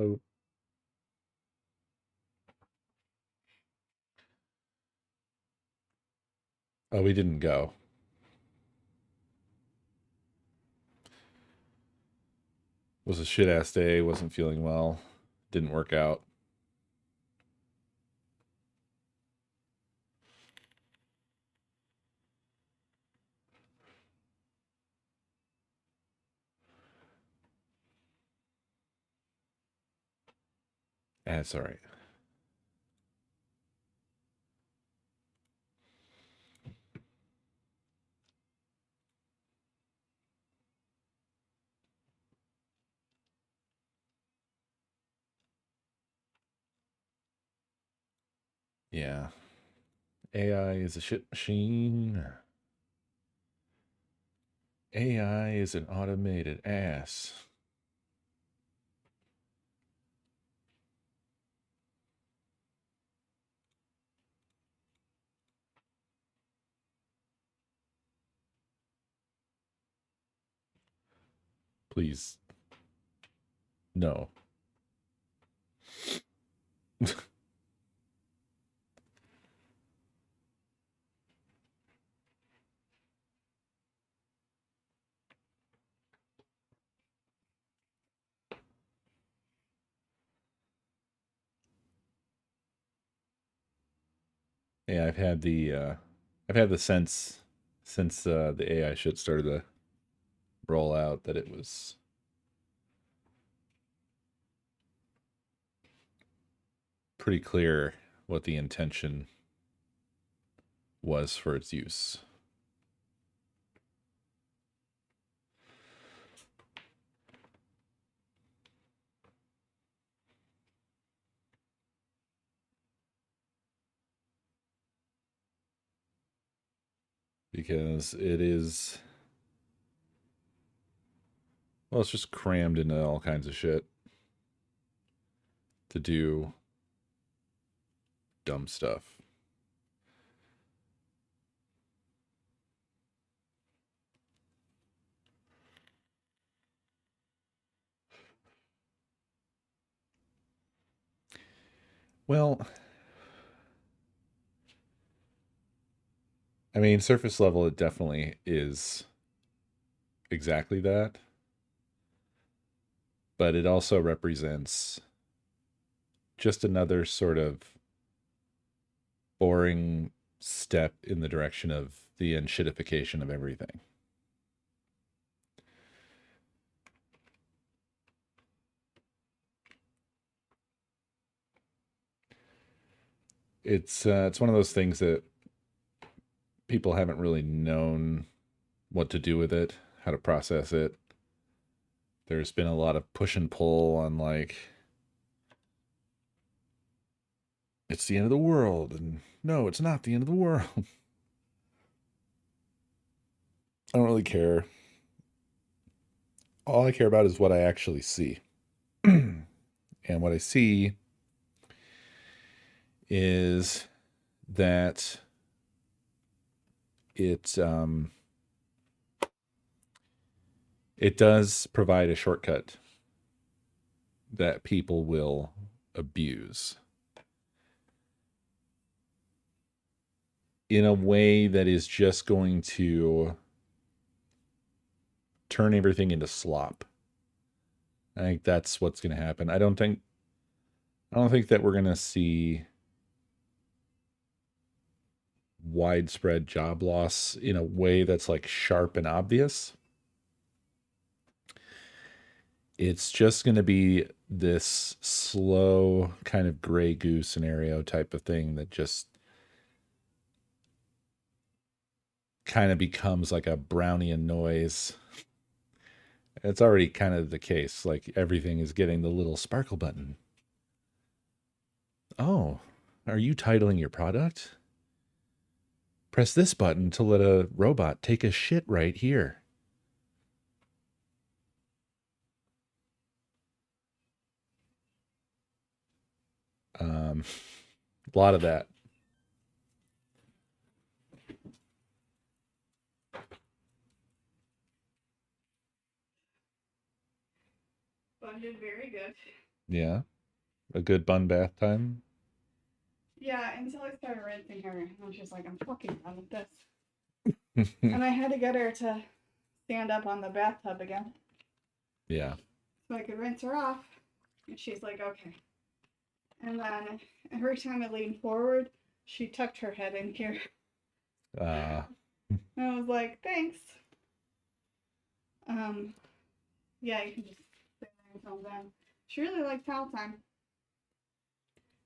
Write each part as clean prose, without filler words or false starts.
Hello. Oh, we didn't go. Was a shit ass day. Wasn't feeling well. Didn't work out. That's all right. Yeah. AI is a shit machine. AI is an automated ass. Please, no. Yeah, I've had the sense since the AI shit started to roll out that it was pretty clear what the intention was for its use. Because it is, well, it's just crammed into all kinds of shit to do dumb stuff. Well, I mean, surface level, it definitely is exactly that, but it also represents just another sort of boring step in the direction of the unshitification of everything. It's one of those things that people haven't really known what to do with it, how to process it. There's been a lot of push and pull on like it's the end of the world and no, it's not the end of the world. I don't really care. All I care about is what I actually see. And what I see is that it it does provide a shortcut that people will abuse in a way that is just going to turn everything into slop. I think that's what's going to happen. I don't think that we're going to see widespread job loss in a way that's like sharp and obvious. It's just going to be this slow kind of gray goose scenario type of thing that just kind of becomes like a Brownian noise. It's already kind of the case. Like everything is getting the little sparkle button. Oh, are you titling your product? Press this button to let a robot take a shit right here. Um, a lot of that. Funded very good. Yeah. A good bun bath time. Yeah, until I started rinsing her, and she's like, I'm fucking done with this. And I had to get her to stand up on the bathtub again. Yeah. So I could rinse her off. And she's like, okay. And then every time I leaned forward, she tucked her head in here. Uh, And I was like, thanks. Um, yeah, you can just sit there and calm down. She really liked towel time.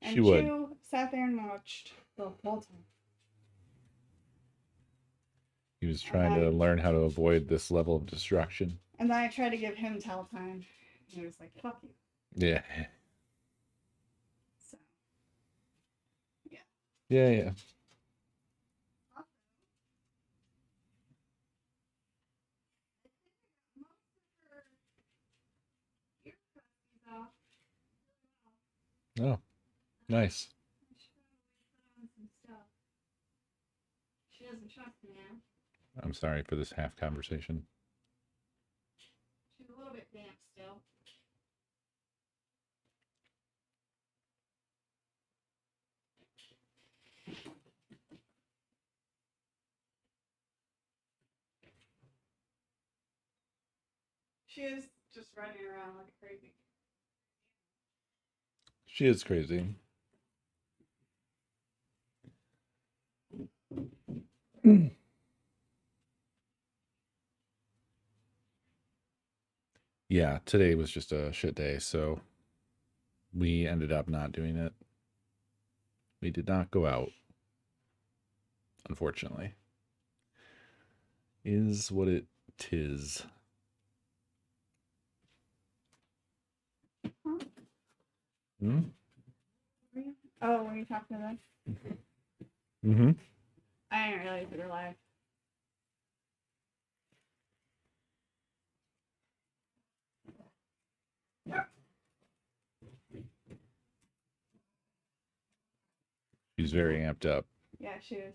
she And would. Chew sat there and watched the whole time. He was trying to learn how to avoid this level of destruction. And then I tried to give him towel time. And he was like, fuck you. Yeah. So, yeah. Yeah, yeah. Oh, nice. She doesn't trust me now. I'm sorry for this half conversation. She's a little bit damp still. She is just running around like crazy. She is crazy. Yeah, today was just a shit day, so we ended up not doing it. We did not go out, unfortunately. Is what it tis. Huh? Hmm? Oh, were you talking to them? Mm-hmm. I didn't realize they were live. She's very amped up. Yeah, she is.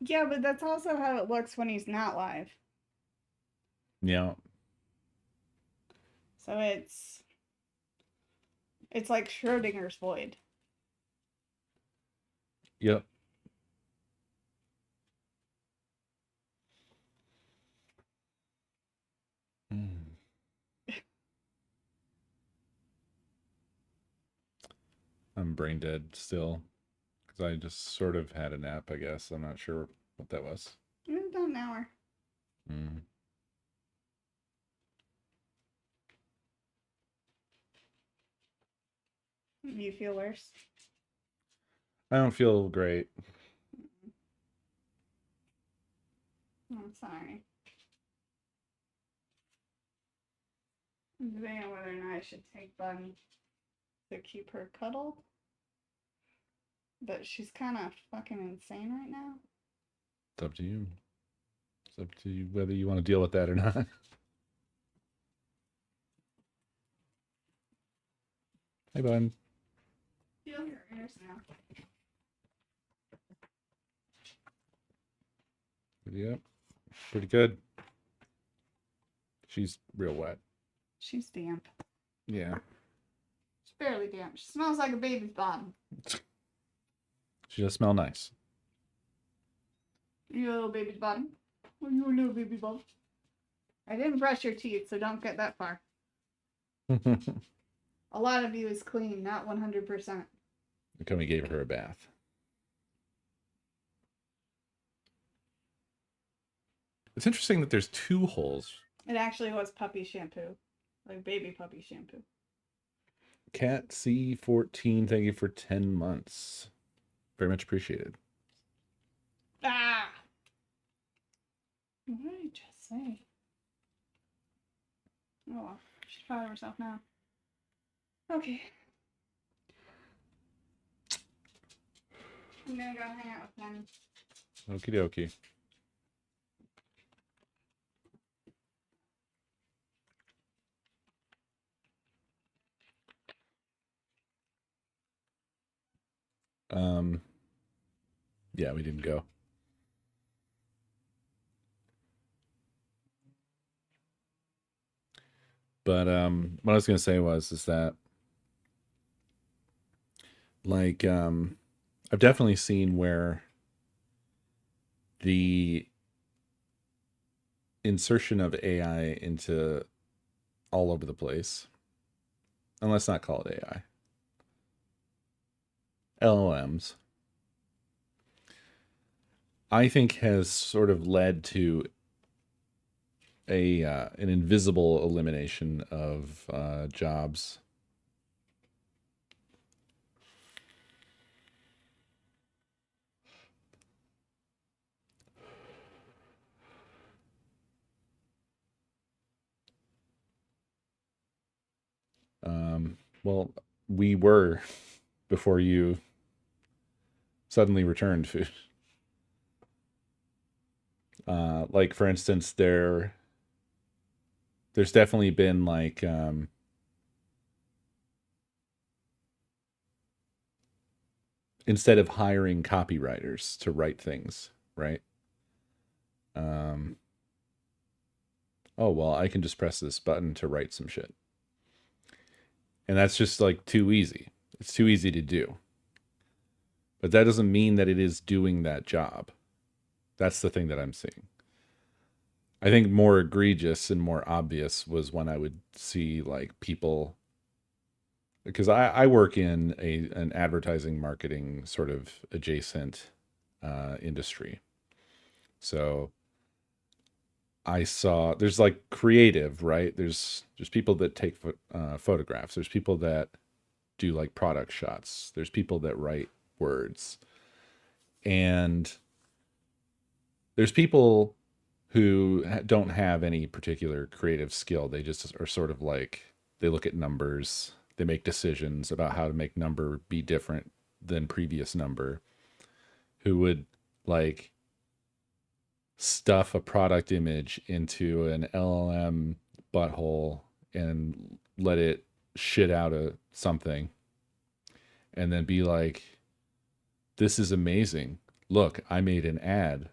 Yeah, but that's also how it looks when he's not live. Yeah. So it's like Schrodinger's void. Yep. Mm. I'm brain dead still because I just sort of had a nap, I guess. I'm not sure what that was. It's done an hour. Mm. You feel worse? I don't feel great. I'm sorry. I'm debating whether or not I should take Bunny to keep her cuddled. But she's kind of fucking insane right now. It's up to you. It's up to you whether you want to deal with that or not. Hey, bud. Feel your ears now. Yep. Pretty good. She's real wet. She's damp. Yeah. She's barely damp. She smells like a baby's bottom. She does smell nice. You a little baby's bottom? Are you a little baby bottom? I didn't brush your teeth, so don't get that far. A lot of you is clean, not 100%. Come, we gave her a bath. It's interesting that there's 2 holes. It actually was puppy shampoo, like baby puppy shampoo. Cat C14, thank you for 10 months. Very much appreciated. Ah! What did I just say? Oh, well, she's proud of herself now. Okay. I'm gonna go hang out with them. Okie dokie. Um, yeah, we didn't go. But what I was gonna say was is that like I've definitely seen where the insertion of AI into all over the place, and let's not call it AI, LLMs, I think has sort of led to a an invisible elimination of jobs. Well, we were before you suddenly returned food. Like for instance, there's definitely been like instead of hiring copywriters to write things, right? Um, oh well, I can just press this button to write some shit, and that's just like too easy. It's too easy to do, but that doesn't mean that it is doing that job. That's the thing that I'm seeing. I think more egregious and more obvious was when I would see like people, because I work in an advertising marketing sort of adjacent industry. So I saw there's like creative, right? There's people that take photographs. There's people that do like product shots. There's people that write words, and there's people who don't have any particular creative skill. They just are sort of like they look at numbers, they make decisions about how to make number be different than previous number. Who would like stuff a product image into an LLM butthole and let it shit out of something and then be like, this is amazing. Look, I made an ad.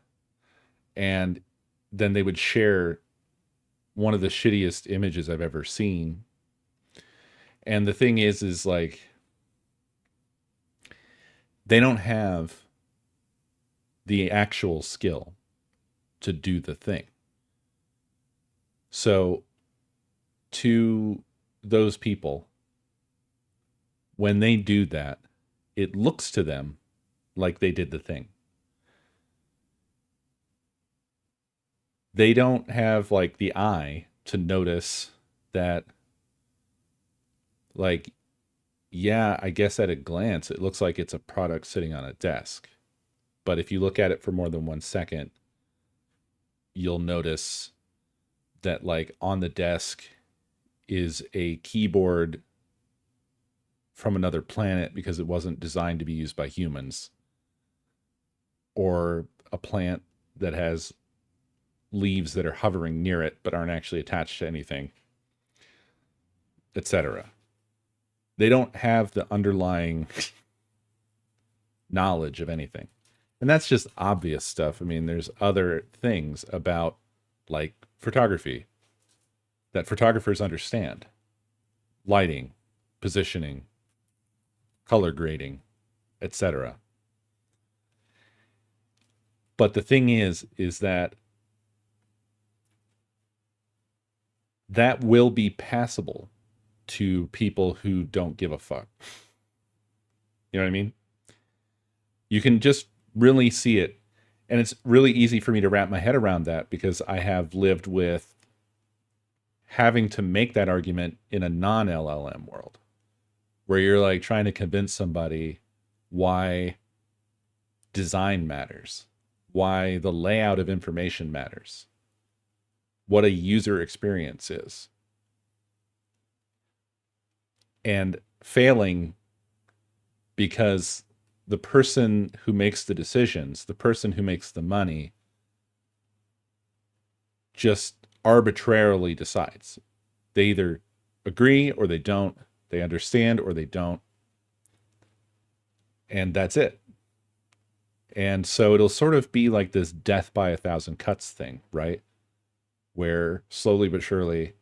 And then they would share one of the shittiest images I've ever seen. And the thing is like, they don't have the actual skill to do the thing. So, to those people, when they do that, it looks to them like they did the thing. They don't have like the eye to notice that, like, yeah, I guess at a glance, it looks like it's a product sitting on a desk. But if you look at it for more than 1 second, you'll notice that, like, on the desk is a keyboard from another planet because it wasn't designed to be used by humans, or a plant that has leaves that are hovering near it but aren't actually attached to anything, etc. They don't have the underlying knowledge of anything. And that's just obvious stuff. I mean, there's other things about like photography that photographers understand: lighting, positioning, color grading, etc. But the thing is that that will be passable to people who don't give a fuck. You know what I mean? You can just really see it. And it's really easy for me to wrap my head around that because I have lived with having to make that argument in a non LLM world where you're like trying to convince somebody why design matters, why the layout of information matters, what a user experience is, and failing because the person who makes the decisions, the person who makes the money, just arbitrarily decides. They either agree or they don't, they understand or they don't. and that's it. And so it'll sort of be like this death by a thousand cuts thing, right? Where slowly but surely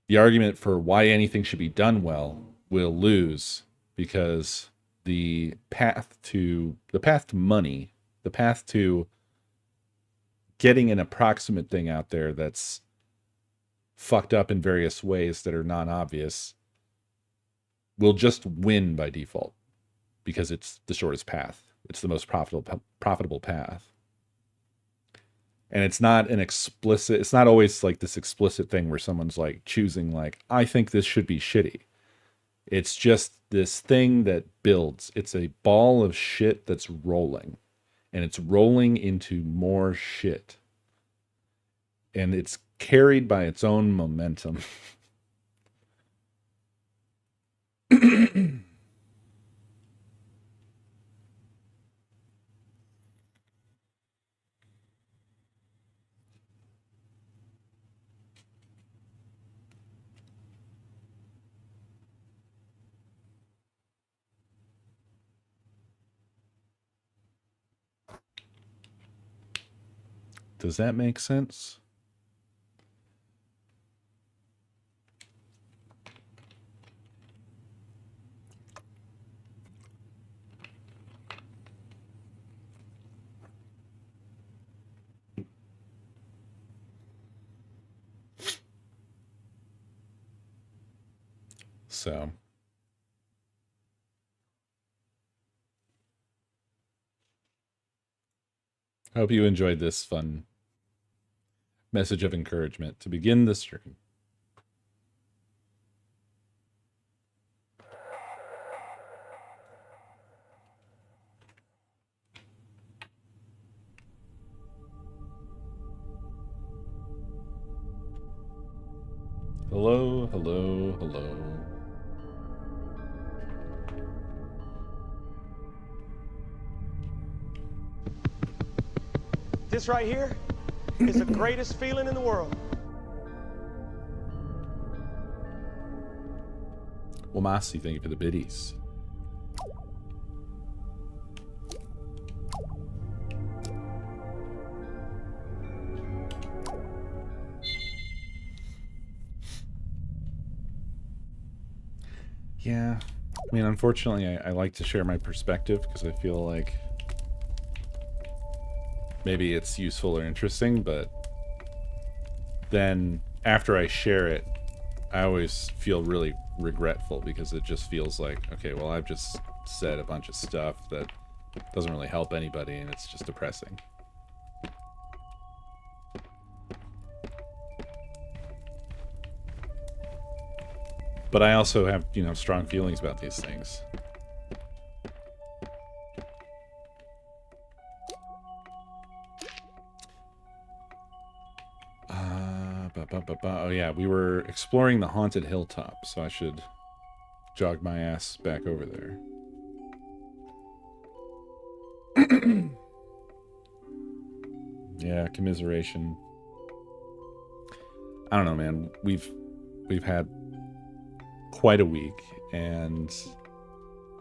the argument for why anything should be done well will lose, because the path to money, the path to getting an approximate thing out there that's fucked up in various ways that are non-obvious, will just win by default, because it's the shortest path. It's the most profitable path. And it's not it's not always like this explicit thing where someone's like choosing like, I think this should be shitty. It's just this thing that builds. It's a ball of shit that's rolling, and it's rolling into more shit. And it's carried by its own momentum. Does that make sense? So, I hope you enjoyed this fun message of encouragement to begin the stream. Hello, hello, hello. This right here is the greatest feeling in the world. Well, Masi, thank you for the biddies. Yeah, I mean, unfortunately, I like to share my perspective because I feel like maybe it's useful or interesting, but then after I share it, I always feel really regretful because it just feels like, okay, well, I've just said a bunch of stuff that doesn't really help anybody, and it's just depressing. But I also have, you know, strong feelings about these things. Oh yeah, we were exploring the haunted hilltop, so I should jog my ass back over there. Yeah, commiseration. I don't know, man. We've had quite a week, and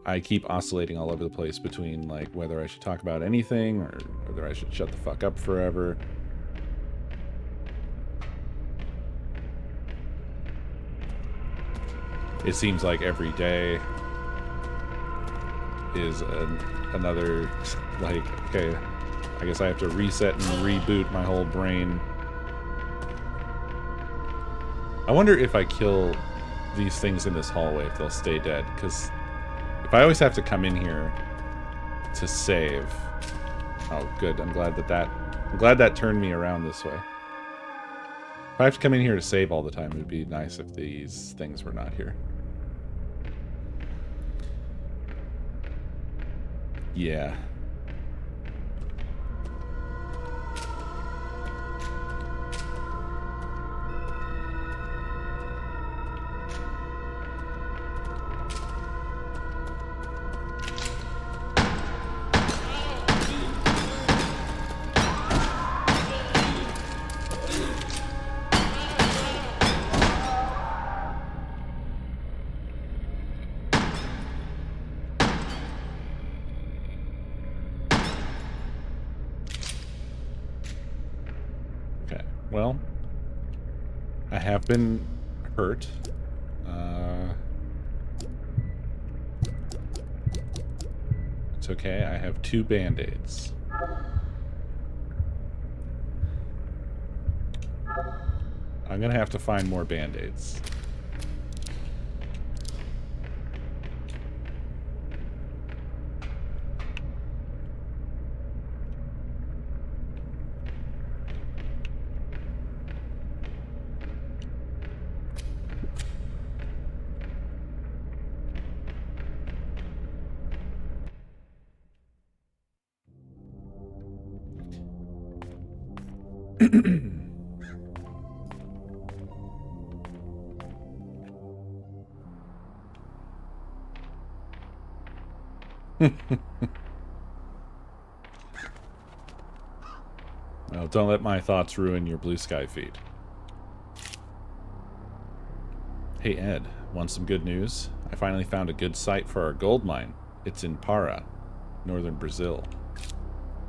I keep oscillating all over the place between like whether I should talk about anything or whether I should shut the fuck up forever. It seems like every day is another, like, okay, I guess I have to reset and reboot my whole brain. I wonder if I kill these things in this hallway, if they'll stay dead, because if I always have to come in here to save... Oh, good. I'm glad that turned me around this way. If I have to come in here to save all the time, it would be nice if these things were not here. Yeah. Well, I have been hurt. It's okay. I have 2 band-aids. I'm gonna have to find more band-aids. Well, don't let my thoughts ruin your blue sky feed. Hey Ed, want some good news? I finally found a good site for our gold mine. It's in Para, northern Brazil.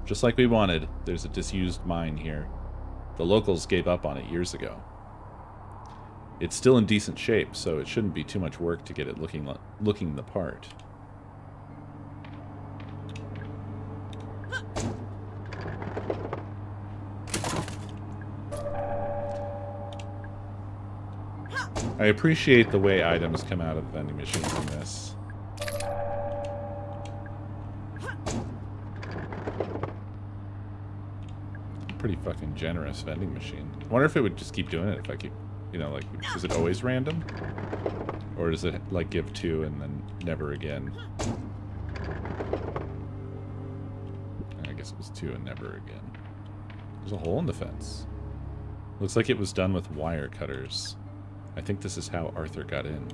Just like we wanted, there's a disused mine here. The locals gave up on it years ago. It's still in decent shape, so it shouldn't be too much work to get it looking the part. I appreciate the way items come out of vending machines in this. Pretty fucking generous vending machine. I wonder if it would just keep doing it if I keep, you know, like, is it always random? Or does it, like, give 2 and then never again? I guess it was 2 and never again. There's a hole in the fence. Looks like it was done with wire cutters. I think this is how Arthur got in.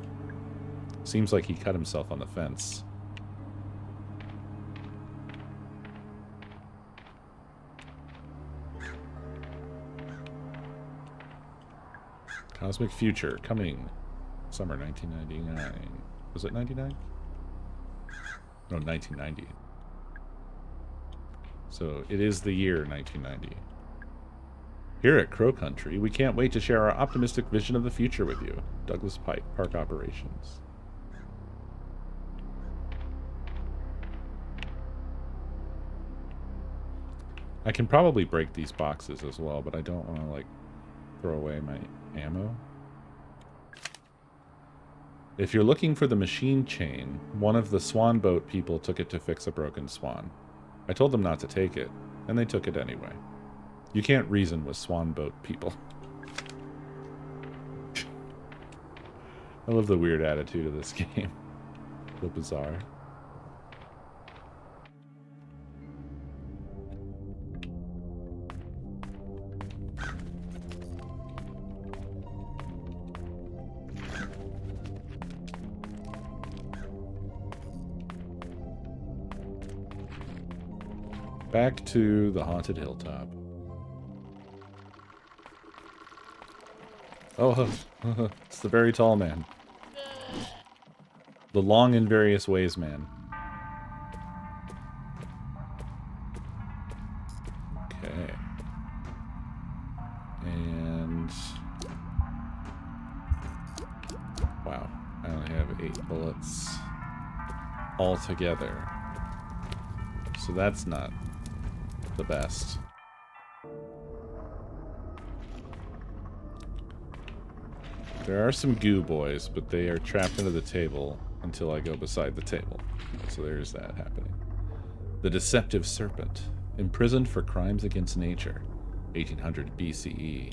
Seems like he cut himself on the fence. Cosmic Future, coming summer 1999. Was it 99? No, 1990. So it is the year 1990. Here at Crow Country, we can't wait to share our optimistic vision of the future with you. Douglas Pike, Park Operations. I can probably break these boxes as well, but I don't want to, like, throw away my ammo. If you're looking for the machine chain, one of the swan boat people took it to fix a broken swan. I told them not to take it, and they took it anyway. You can't reason with swan boat people. I love the weird attitude of this game. So bizarre. Back to the haunted hilltop. Oh, it's the very tall man. The long in various ways man. Okay. And... wow, I only have 8 bullets altogether. So that's not the best. There are some goo boys, but they are trapped into the table until I go beside the table. So there's that happening. The Deceptive Serpent, imprisoned for crimes against nature, 1800 BCE.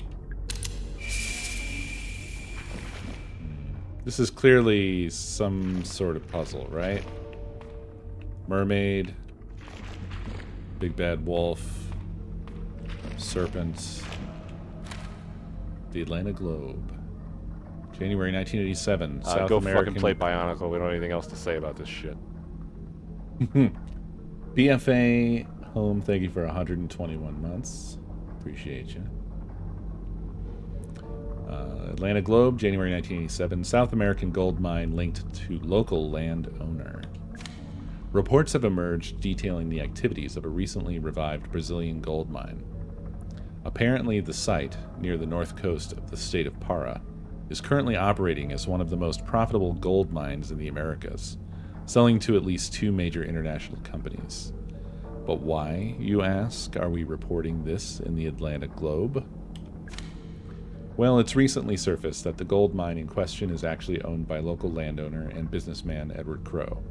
This is clearly some sort of puzzle, right? Mermaid, big bad wolf, serpent, the Atlanta Globe. January 1987, South go American... fucking play Bionicle. We don't have anything else to say about this shit. BFA Home, thank you for 121 months. Appreciate you. Atlanta Globe, January 1987, South American gold mine linked to local landowner. Reports have emerged detailing the activities of a recently revived Brazilian gold mine. Apparently, the site, near the north coast of the state of Para, is currently operating as one of the most profitable gold mines in the Americas, selling to at least 2 major international companies. But why, you ask, are we reporting this in the Atlantic Globe? Well, it's recently surfaced that the gold mine in question is actually owned by local landowner and businessman Edward Crow.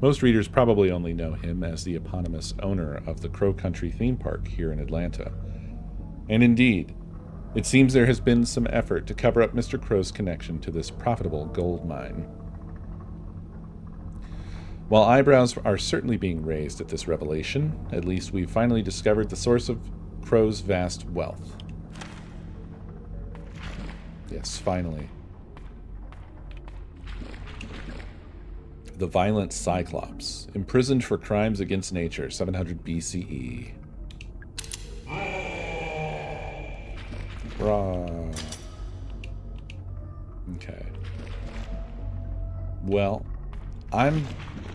Most readers probably only know him as the eponymous owner of the Crow Country theme park here in Atlanta. And indeed, it seems there has been some effort to cover up Mr. Crow's connection to this profitable gold mine. While eyebrows are certainly being raised at this revelation, at least we've finally discovered the source of Crow's vast wealth. Yes, finally. The violent Cyclops, imprisoned for crimes against nature, 700 BCE. Rah. Okay. Well, I'm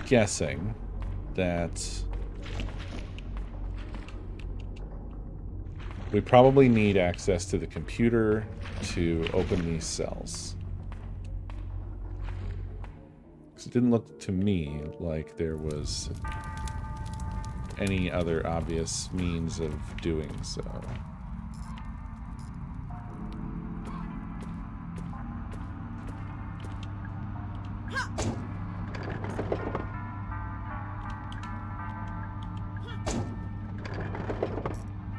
guessing that we probably need access to the computer to open these cells. Because it didn't look to me like there was any other obvious means of doing so.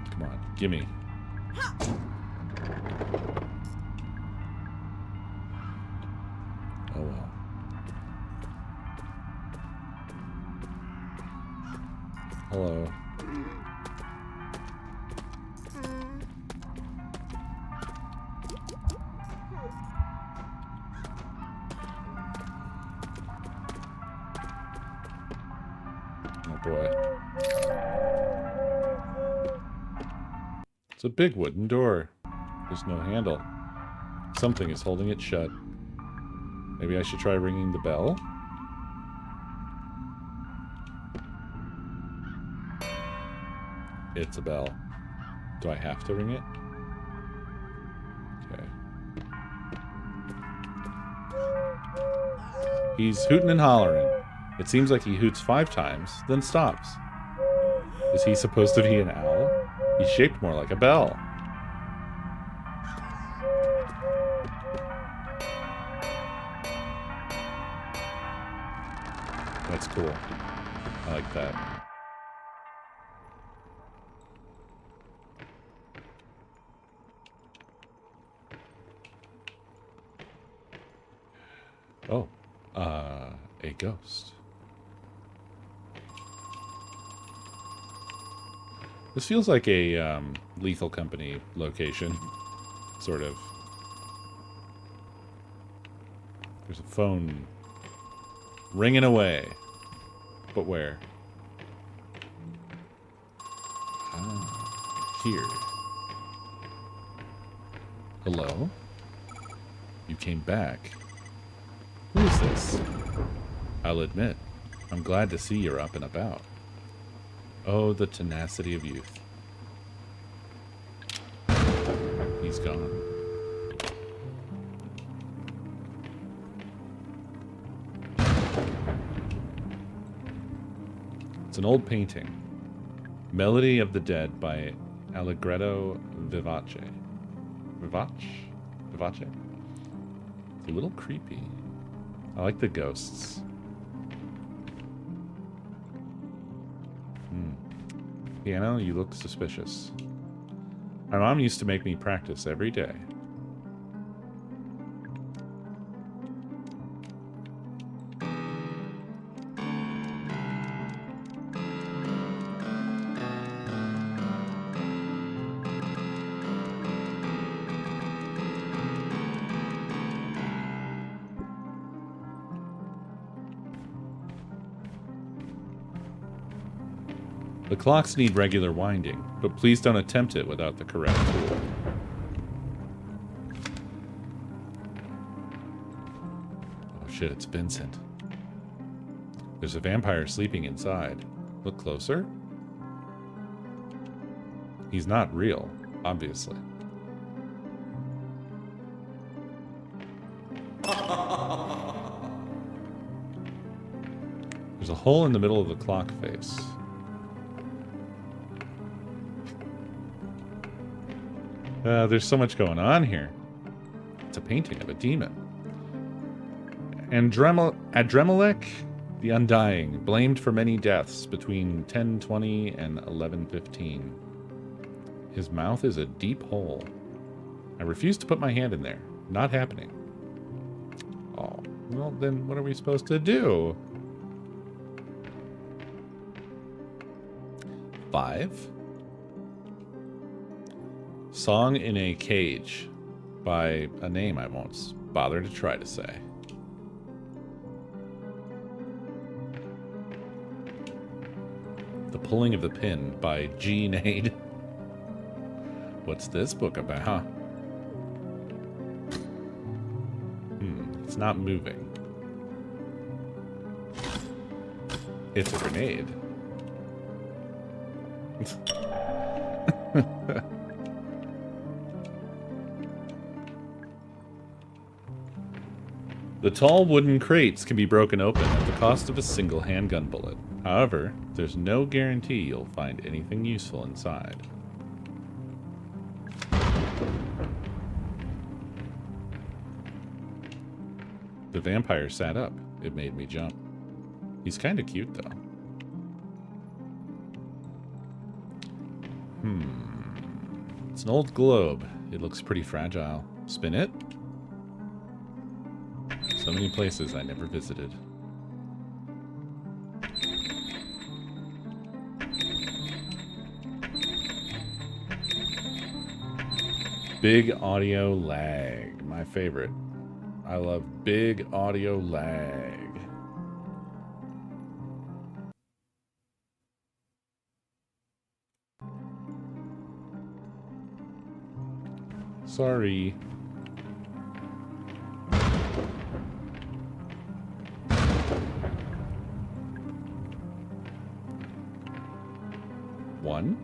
Come on, gimme. Oh well. Hello. Oh boy. It's a big wooden door. There's no handle. Something is holding it shut. Maybe I should try ringing the bell? It's a bell. Do I have to ring it? Okay. He's hooting and hollering. It seems like he hoots 5 times, then stops. Is he supposed to be an owl? He's shaped more like a bell. That's cool. I like that. Oh, a ghost. This feels like a Lethal Company location, sort of. There's a phone ringing away. But where? Ah, here. Hello? You came back. Who is this? I'll admit, I'm glad to see you're up and about. Oh, the tenacity of youth. He's gone. It's an old painting. Melody of the Dead by Allegretto Vivace. Vivace? It's a little creepy. I like the ghosts. Piano, you look suspicious. My mom used to make me practice every day. The clocks need regular winding, but please don't attempt it without the correct tool. Oh shit, it's Vincent. There's a vampire sleeping inside. Look closer. He's not real. Obviously. There's a hole in the middle of the clock face. There's so much going on here. It's a painting of a demon. Adremelech, the Undying, blamed for many deaths between 1020 and 1115. His mouth is a deep hole. I refuse to put my hand in there. Not happening. Oh, well then what are we supposed to do? 5. Song in a Cage by a name I won't bother to try to say. The Pulling of the Pin by G. Nade. What's this book about? It's not moving. It's a grenade. The tall wooden crates can be broken open at the cost of a single handgun bullet. However, there's no guarantee you'll find anything useful inside. The vampire sat up. It made me jump. He's kind of cute, though. It's an old globe. It looks pretty fragile. Spin it? So many places I never visited. Big audio lag. My favorite. I love big audio lag. Sorry. One.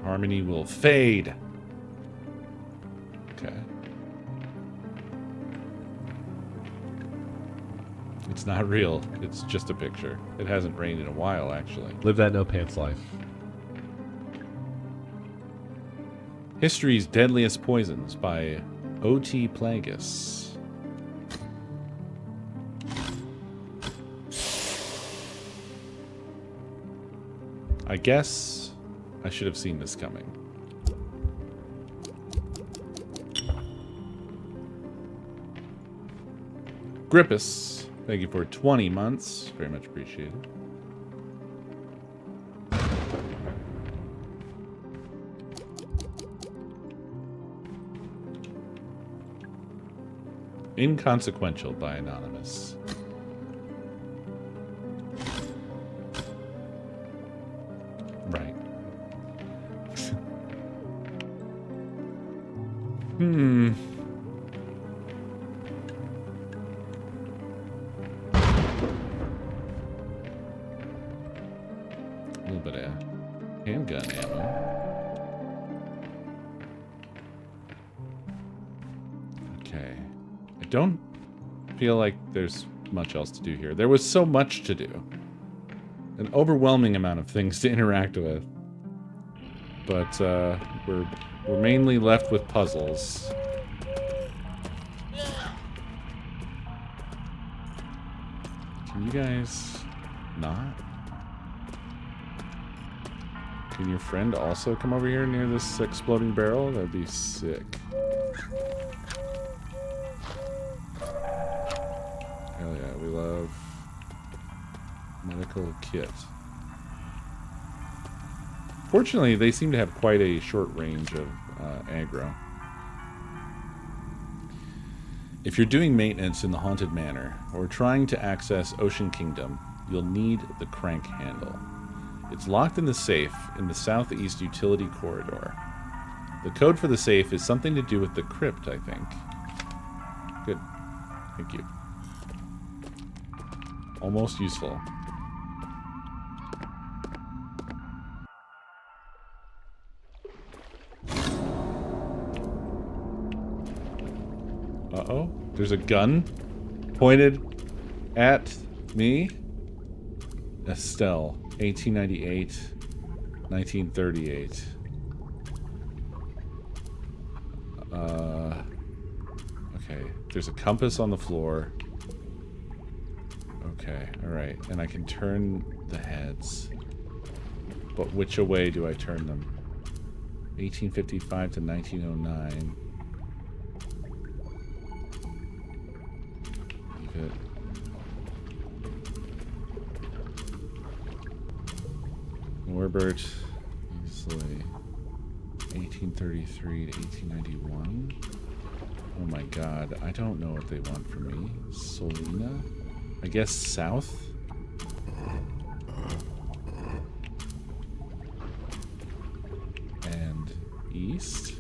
Harmony will fade. Okay. It's not real. It's just a picture. It hasn't rained in a while, actually. Live that no pants life. History's Deadliest Poisons by O.T. Plagueis. I guess I should have seen this coming. Grippus, thank you for 20 months. Very much appreciated. Inconsequential by Anonymous. Right. A little bit of handgun ammo. Okay. I don't feel like there's much else to do here. There was so much to do. An overwhelming amount of things to interact with. But we're mainly left with puzzles. Can you guys not? Can your friend also come over here near this exploding barrel? That'd be sick. Hell yeah, we love medical kit. Fortunately, they seem to have quite a short range of aggro. If you're doing maintenance in the Haunted Manor, or trying to access Ocean Kingdom, you'll need the crank handle. It's locked in the safe in the southeast utility corridor. The code for the safe is something to do with the crypt, I think. Good. Thank you. Almost useful. There's a gun pointed at me. Estelle, 1898, 1938. Okay. There's a compass on the floor. Okay, alright. And I can turn the heads. But which way do I turn them? 1855 to 1909. Leave it. Norbert, easily 1833 to 1891. Oh my god, I don't know what they want from me. Solina? I guess south? And east?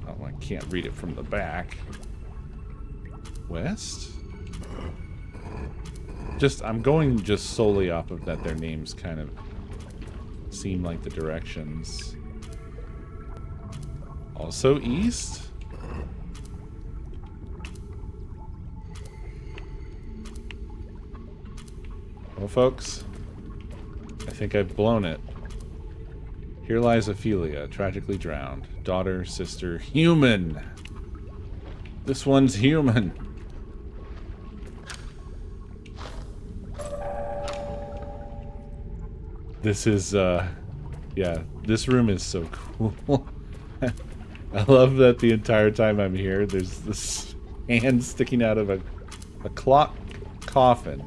Oh, I can't read it from the back. West? I'm going just solely off of that their names kind of seem like the directions. Also east? Well, folks, I think I've blown it. Here lies Ophelia, tragically drowned. Daughter, sister, human! This one's human! This is, yeah, this room is so cool. I love that the entire time I'm here, there's this hand sticking out of a clock coffin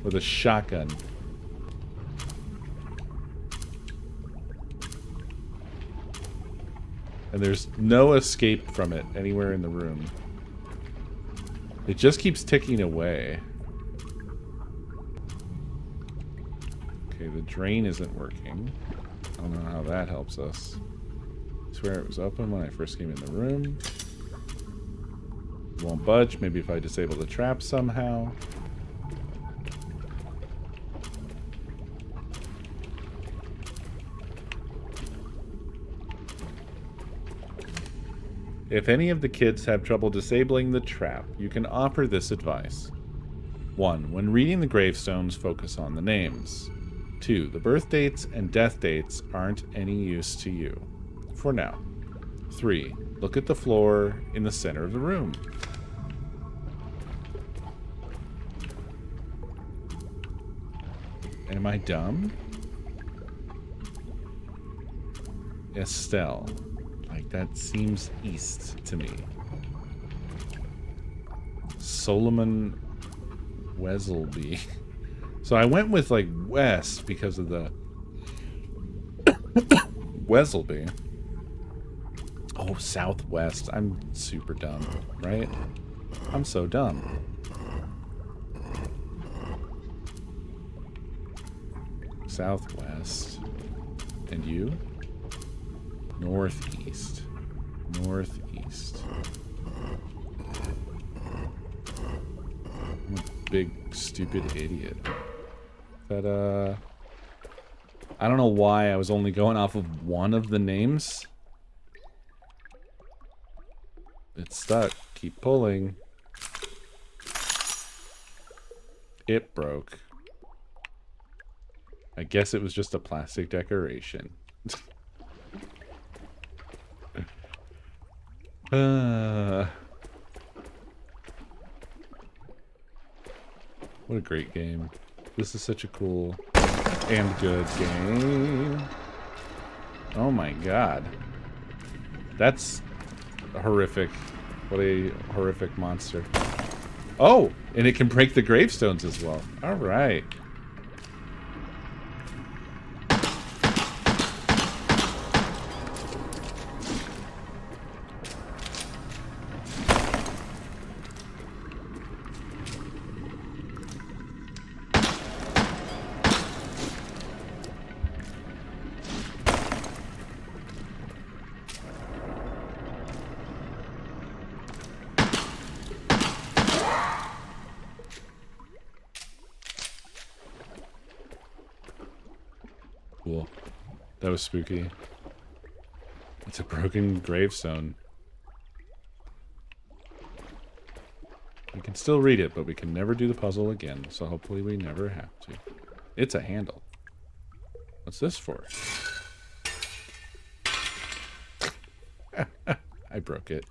with a shotgun. And there's no escape from it anywhere in the room. It just keeps ticking away. Okay, the drain isn't working. I don't know how that helps us. I swear it was open when I first came in the room. It won't budge. Maybe if I disable the trap somehow. If any of the kids have trouble disabling the trap, you can offer this advice. 1. When reading the gravestones, focus on the names. 2. The birth dates and death dates aren't any use to you. For now. 3. Look at the floor in the center of the room. Am I dumb? Estelle. Like, that seems east to me. Solomon Weselby. So I went with, like, west because of the Weselby. Oh, southwest. I'm super dumb, right? I'm so dumb. Southwest. And you? Northeast. Northeast. I'm a big, stupid idiot. But, I don't know why I was only going off of one of the names. It's stuck. Keep pulling. It broke. I guess it was just a plastic decoration. What a great game. This is such a cool and good game. Oh my god. That's horrific. What a horrific monster. Oh! And it can break the gravestones as well. Alright. That was spooky. It's a broken gravestone. We can still read it, but we can never do the puzzle again, so hopefully we never have to. It's a handle. What's this for? I broke it.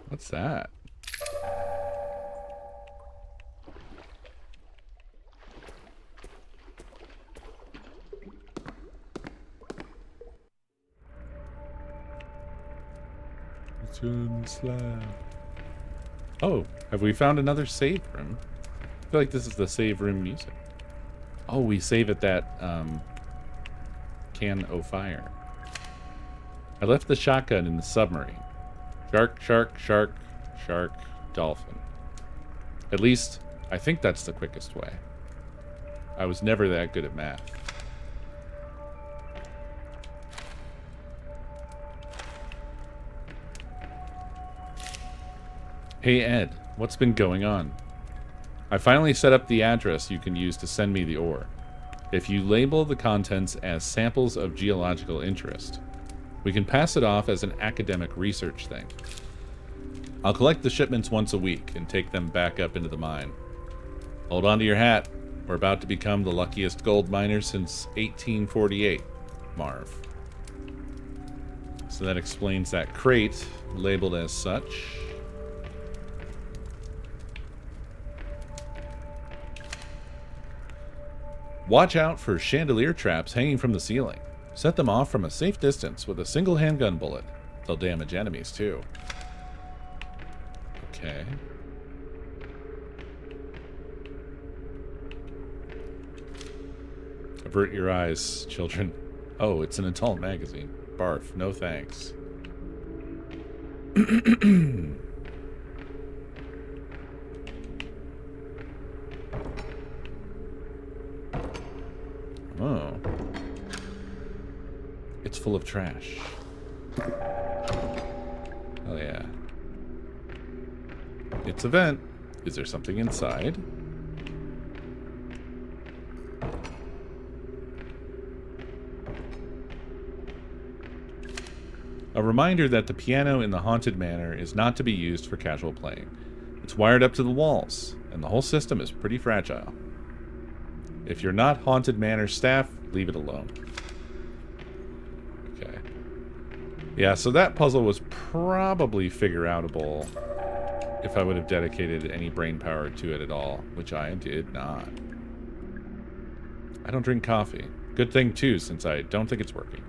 What's that? Oh, have we found another save room? I feel like this is the save room music. Oh, we save at that can o' fire. I left the shotgun in the submarine. Shark, shark, shark, shark, dolphin. At least, I think that's the quickest way. I was never that good at math. Hey Ed, what's been going on? I finally set up the address you can use to send me the ore. If you label the contents as samples of geological interest, we can pass it off as an academic research thing. I'll collect the shipments once a week and take them back up into the mine. Hold on to your hat. We're about to become the luckiest gold miners since 1848, Marv. So that explains that crate labeled as such. Watch out for chandelier traps hanging from the ceiling. Set them off from a safe distance with a single handgun bullet. They'll damage enemies too. Okay. Avert your eyes, children. Oh, it's an adult magazine. Barf, no thanks. Oh. It's full of trash. Oh yeah. It's a vent. Is there something inside? A reminder that the piano in the haunted manor is not to be used for casual playing. It's wired up to the walls, and the whole system is pretty fragile. If you're not Haunted Manor staff, leave it alone. Okay. Yeah, so that puzzle was probably figure-outable if I would have dedicated any brain power to it at all, which I did not. I don't drink coffee. Good thing, too, since I don't think it's working.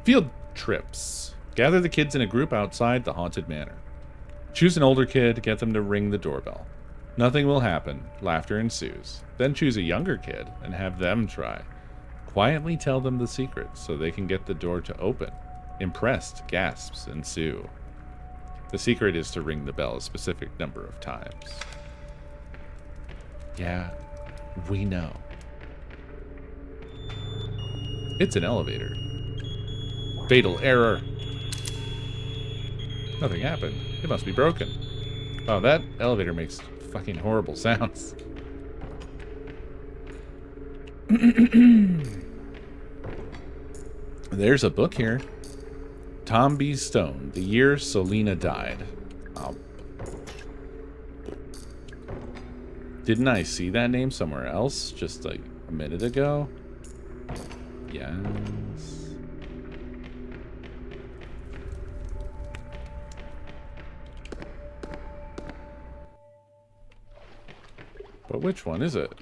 Field trips. Gather the kids in a group outside the Haunted Manor. Choose an older kid, get them to ring the doorbell. Nothing will happen. Laughter ensues. Then choose a younger kid and have them try. Quietly tell them the secret so they can get the door to open. Impressed gasps ensue. The secret is to ring the bell a specific number of times. Yeah, we know. It's an elevator. Fatal error. Nothing happened. It must be broken. Wow, that elevator makes fucking horrible sounds. There's a book here. Tom B. Stone, The Year Selena Died. Didn't I see that name somewhere else just like a minute ago? Yes. But which one is it?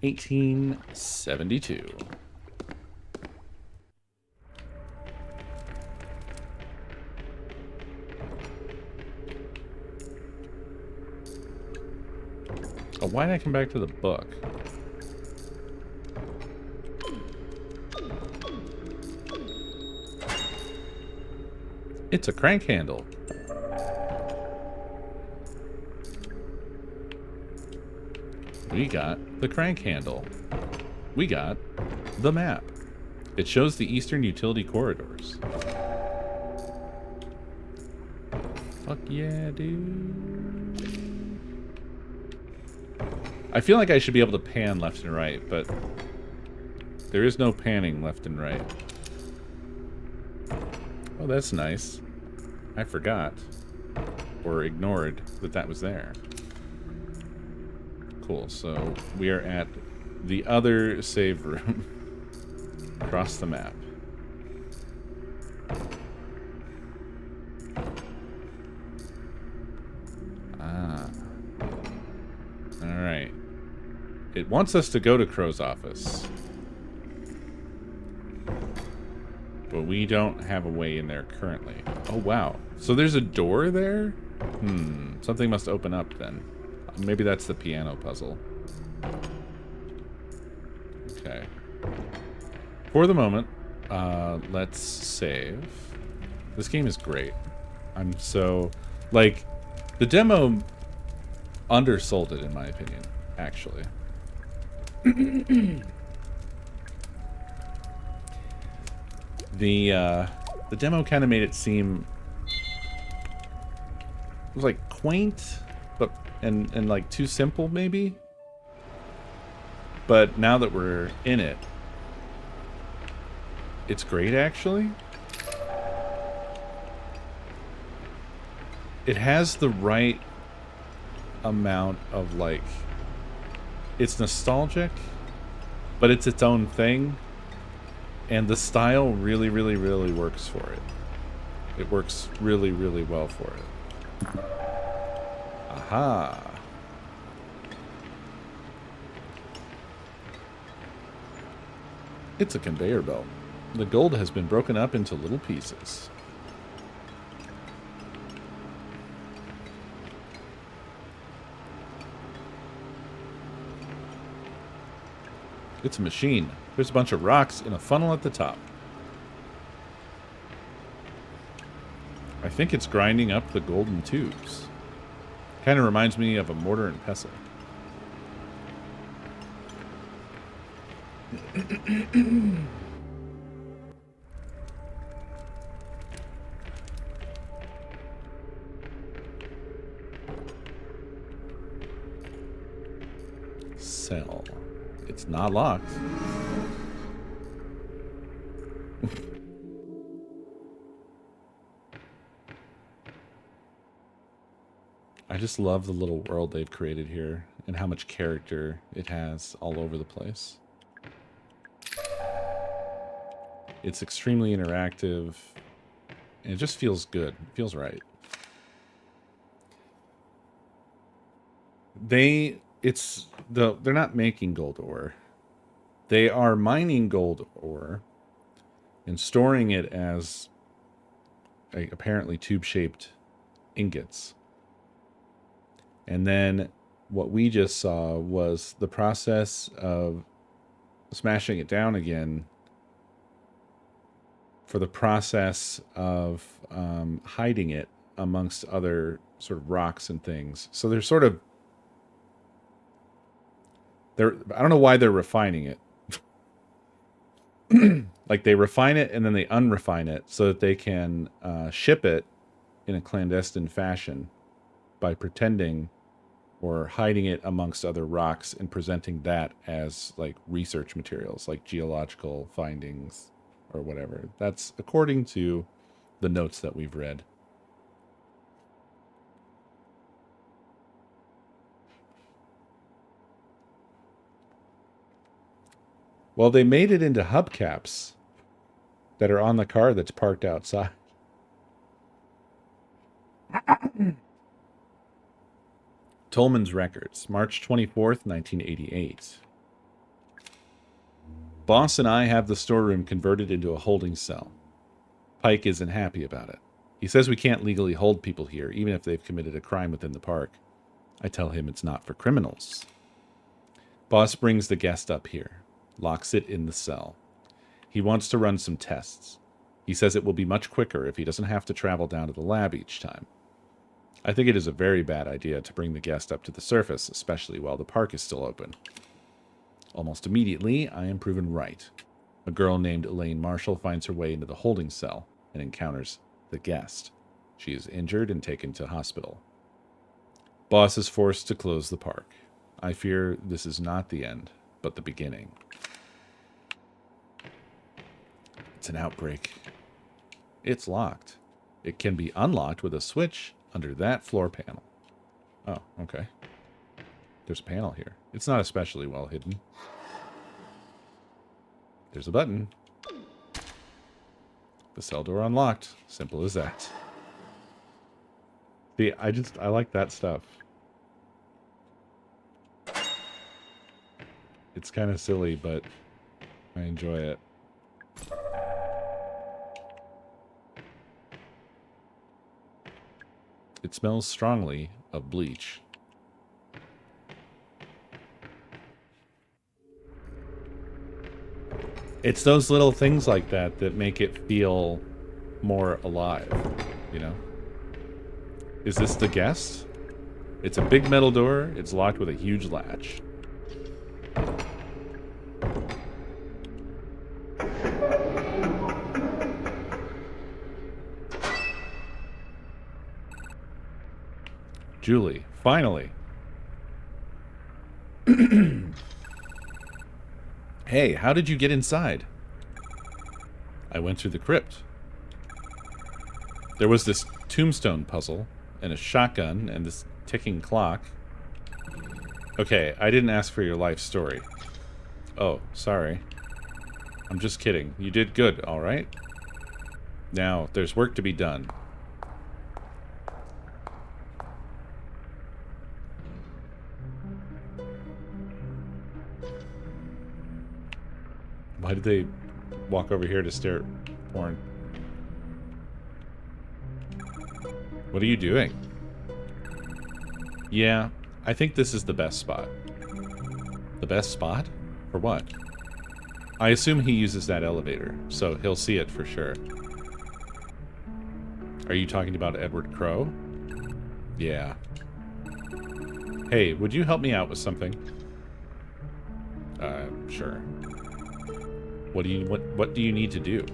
$1872. Oh, why did I come back to the book? It's a crank handle. We got the crank handle. We got the map. It shows the eastern utility corridors. Fuck yeah, dude. I feel like I should be able to pan left and right, but there is no panning left and right. Oh, that's nice. I forgot. Or ignored that that was there. Cool, so we are at the other save room. Across the map. Ah. Alright. It wants us to go to Crow's office. But we don't have a way in there currently. Oh, wow. So there's a door there? Something must open up then. Maybe that's the piano puzzle. Okay. For the moment, let's save. This game is great. I'm so... Like, the demo undersold it, in my opinion, actually. The demo kind of made it seem... It was, like, quaint, but... And like, too simple, maybe? But now that we're in it, it's great, actually. It has the right amount of, like... It's nostalgic, but it's its own thing. And the style really, really, really works for it. It works really, really well for it. Aha! It's a conveyor belt. The gold has been broken up into little pieces. It's a machine. There's a bunch of rocks in a funnel at the top. I think it's grinding up the golden tubes. Kind of reminds me of a mortar and pestle. Cell. It's not locked. I just love the little world they've created here and how much character it has all over the place. It's extremely interactive and it just feels good. It feels right. They're not making gold ore. They are mining gold ore and storing it as apparently tube-shaped ingots. And then what we just saw was the process of smashing it down again for the process of hiding it amongst other sort of rocks and things. So they're sort of... I don't know why they're refining it. Like they refine it and then they unrefine it so that they can ship it in a clandestine fashion by pretending or hiding it amongst other rocks and presenting that as like research materials, like geological findings or whatever. That's according to the notes that we've read. Well, they made it into hubcaps that are on the car that's parked outside. Tolman's Records, March 24th, 1988. Boss and I have the storeroom converted into a holding cell. Pike isn't happy about it. He says we can't legally hold people here, even if they've committed a crime within the park. I tell him it's not for criminals. Boss brings the guest up here, locks it in the cell. He wants to run some tests. He says it will be much quicker if he doesn't have to travel down to the lab each time. I think it is a very bad idea to bring the guest up to the surface, especially while the park is still open. Almost immediately, I am proven right. A girl named Elaine Marshall finds her way into the holding cell and encounters the guest. She is injured and taken to hospital. Boss is forced to close the park. I fear this is not the end, but the beginning. It's an outbreak. It's locked. It can be unlocked with a switch under that floor panel. Oh, okay. There's a panel here. It's not especially well hidden. There's a button. The cell door unlocked. Simple as that. See, I like that stuff. It's kind of silly, but I enjoy it. It smells strongly of bleach. It's those little things like that that make it feel more alive, you know? Is this the guest? It's a big metal door. It's locked with a huge latch. Julie, finally. Hey, how did you get inside? I went through the crypt. There was this tombstone puzzle, and a shotgun, and this ticking clock. Okay, I didn't ask for your life story. Oh, sorry. I'm just kidding. You did good, alright? Now, there's work to be done. Why did they walk over here to stare at porn? What are you doing? Yeah, I think this is the best spot. The best spot? For what? I assume he uses that elevator, so he'll see it for sure. Are you talking about Edward Crowe? Yeah. Hey, would you help me out with something? Sure. What do you need to do?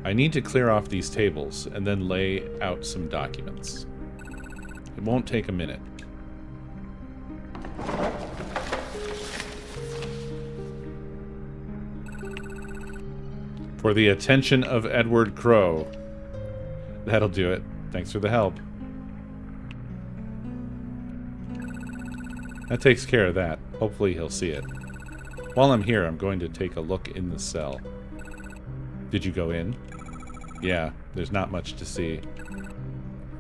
I need to clear off these tables and then lay out some documents. It won't take a minute. For the attention of Edward Crowe. That'll do it. Thanks for the help. That takes care of that. Hopefully he'll see it. While I'm here, I'm going to take a look in the cell. Did you go in? Yeah, there's not much to see.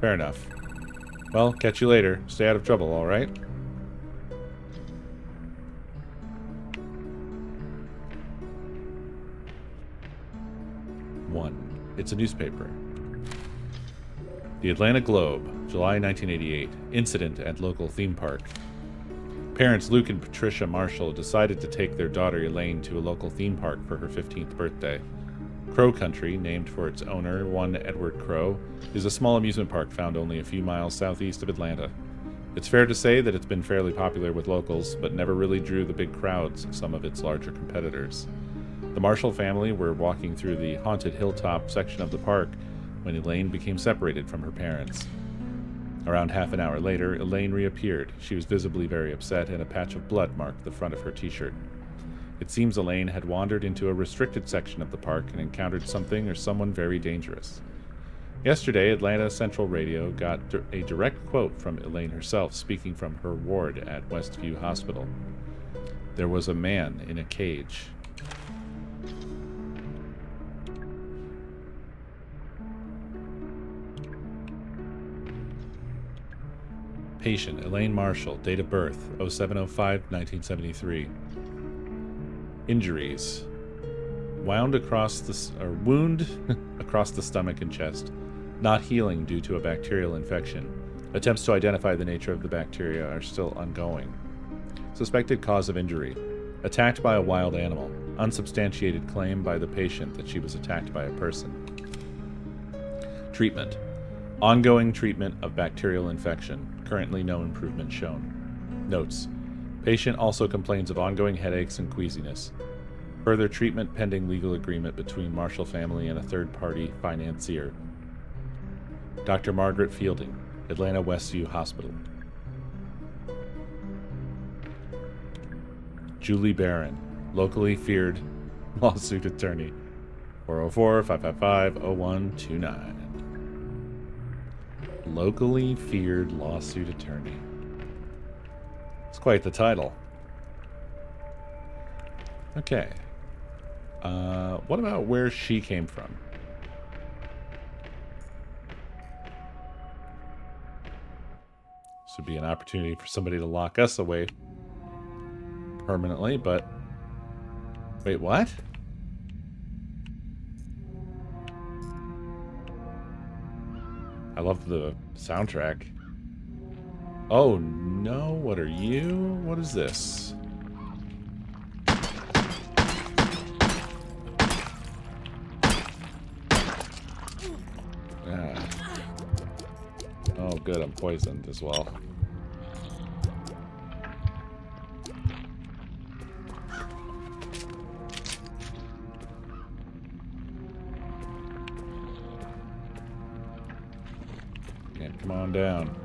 Fair enough. Well, catch you later. Stay out of trouble, alright? It's a newspaper. The Atlanta Globe, July 1988. Incident at local theme park. Parents Luke and Patricia Marshall decided to take their daughter Elaine to a local theme park for her 15th birthday. Crow Country, named for its owner, one Edward Crowe, is a small amusement park found only a few miles southeast of Atlanta. It's fair to say that it's been fairly popular with locals, but never really drew the big crowds of some of its larger competitors. The Marshall family were walking through the haunted hilltop section of the park when Elaine became separated from her parents. Around half an hour later, Elaine reappeared. She was visibly very upset, and a patch of blood marked the front of her t-shirt. It seems Elaine had wandered into a restricted section of the park and encountered something or someone very dangerous. Yesterday, Atlanta Central Radio got a direct quote from Elaine herself speaking from her ward at Westview Hospital. There was a man in a cage. Patient Elaine Marshall, date of birth 07/05/1973. Injuries: wound across the wound across the stomach and chest, not healing due to a bacterial infection. Attempts to identify the nature of the bacteria are still ongoing. Suspected cause of injury: attacked by a wild animal. Unsubstantiated claim by the patient that she was attacked by a person. Treatment: ongoing treatment of bacterial infection. Currently no improvement shown. Notes: patient also complains of ongoing headaches and queasiness. Further treatment pending legal agreement between Marshall family and a third-party financier. Dr. Margaret Fielding, Atlanta Westview Hospital. Julie Barron, locally feared lawsuit attorney. 404-555-0129. Locally feared lawsuit attorney. It's quite the title. Okay. What about where she came from? This would be an opportunity for somebody to lock us away permanently, but... Wait, what? I love the soundtrack. Oh no, what are you? What is this? Ah. Oh good, I'm poisoned as well. Yeah, come on down.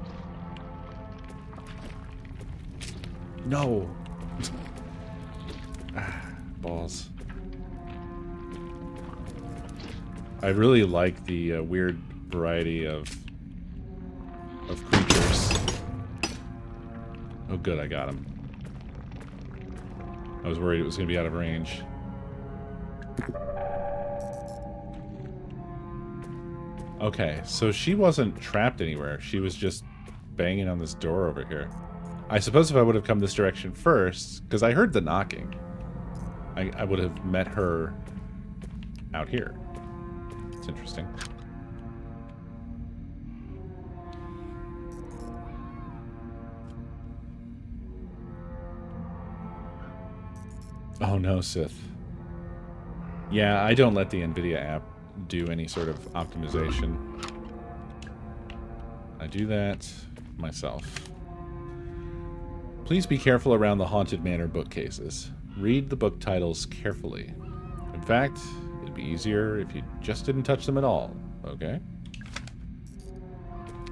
No! Balls. I really like the weird variety of creatures. Oh good, I got him. I was worried it was going to be out of range. Okay, so she wasn't trapped anywhere. She was just banging on this door over here. I suppose if I would have come this direction first, because I heard the knocking, I would have met her out here. It's interesting. Oh no, Sith. Yeah, I don't let the NVIDIA app do any sort of optimization. I do that myself. Please be careful around the Haunted Manor bookcases. Read the book titles carefully. In fact, it'd be easier if you just didn't touch them at all, okay?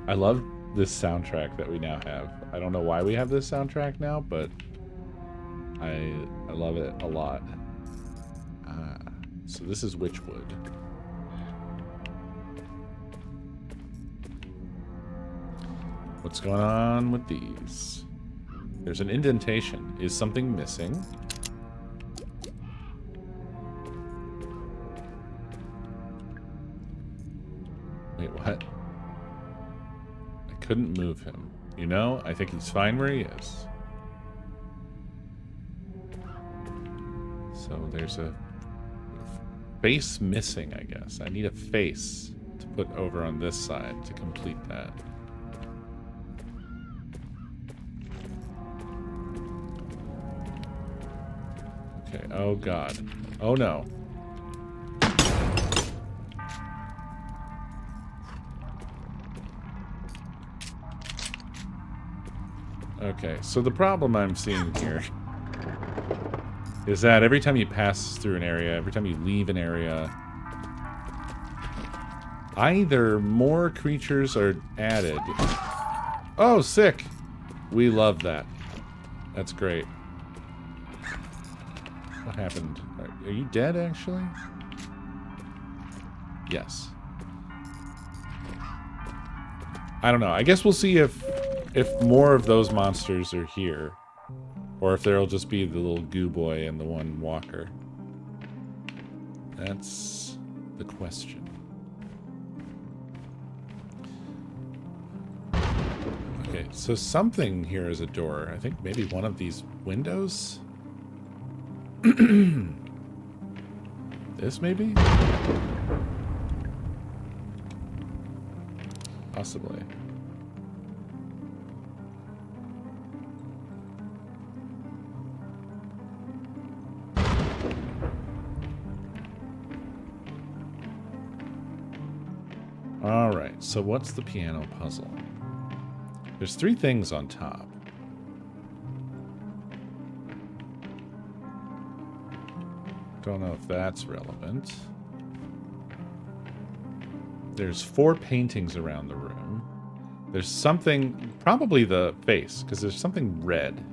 I love this soundtrack that we now have. I don't know why we have this soundtrack now, but I love it a lot. So this is Witchwood. What's going on with these? There's an indentation. Is something missing? Wait, what? I couldn't move him. You know, I think he's fine where he is. So there's a face missing, I guess. I need a face to put over on this side to complete that. Okay, oh god. Oh no. Okay, so the problem I'm seeing here is that every time you pass through an area, every time you leave an area, either more creatures are added. Oh, sick! We love that. That's great. What happened? Are you dead, actually? Yes. I don't know. I guess we'll see if more of those monsters are here. Or if there'll just be the little goo boy and the one walker. That's the question. Okay, so something here is a door. I think maybe one of these windows? This maybe? Possibly. Alright, so what's the piano puzzle? There's 3 things on top. Don't know if that's relevant. There's 4 paintings around the room. There's something, probably the face, because there's something red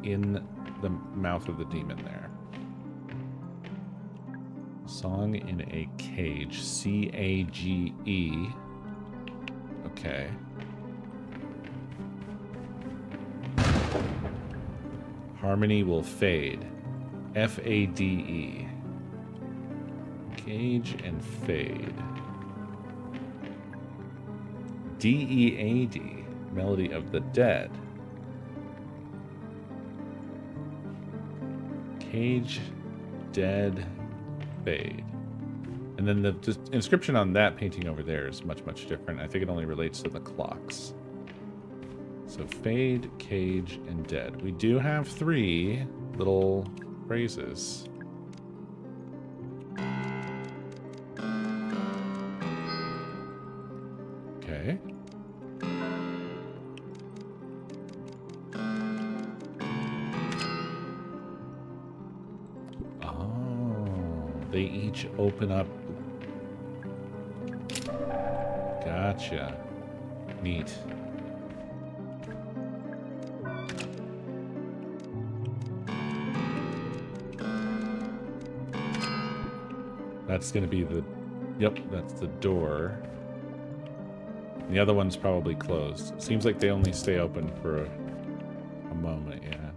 in the mouth of the demon there. Song in a Cage. C-A-G-E. Okay. Harmony will fade. F-A-D-E. Cage and fade. D-E-A-D. Melody of the Dead. Cage, dead, fade. And then the inscription on that painting over there is much, much different. I think it only relates to the clocks. So fade, cage, and dead. We do have 3 little phrases. Okay. Oh, they each open up. Gotcha. Neat. That's going to be the... Yep, that's the door. The other one's probably closed. Seems like they only stay open for a moment, yeah.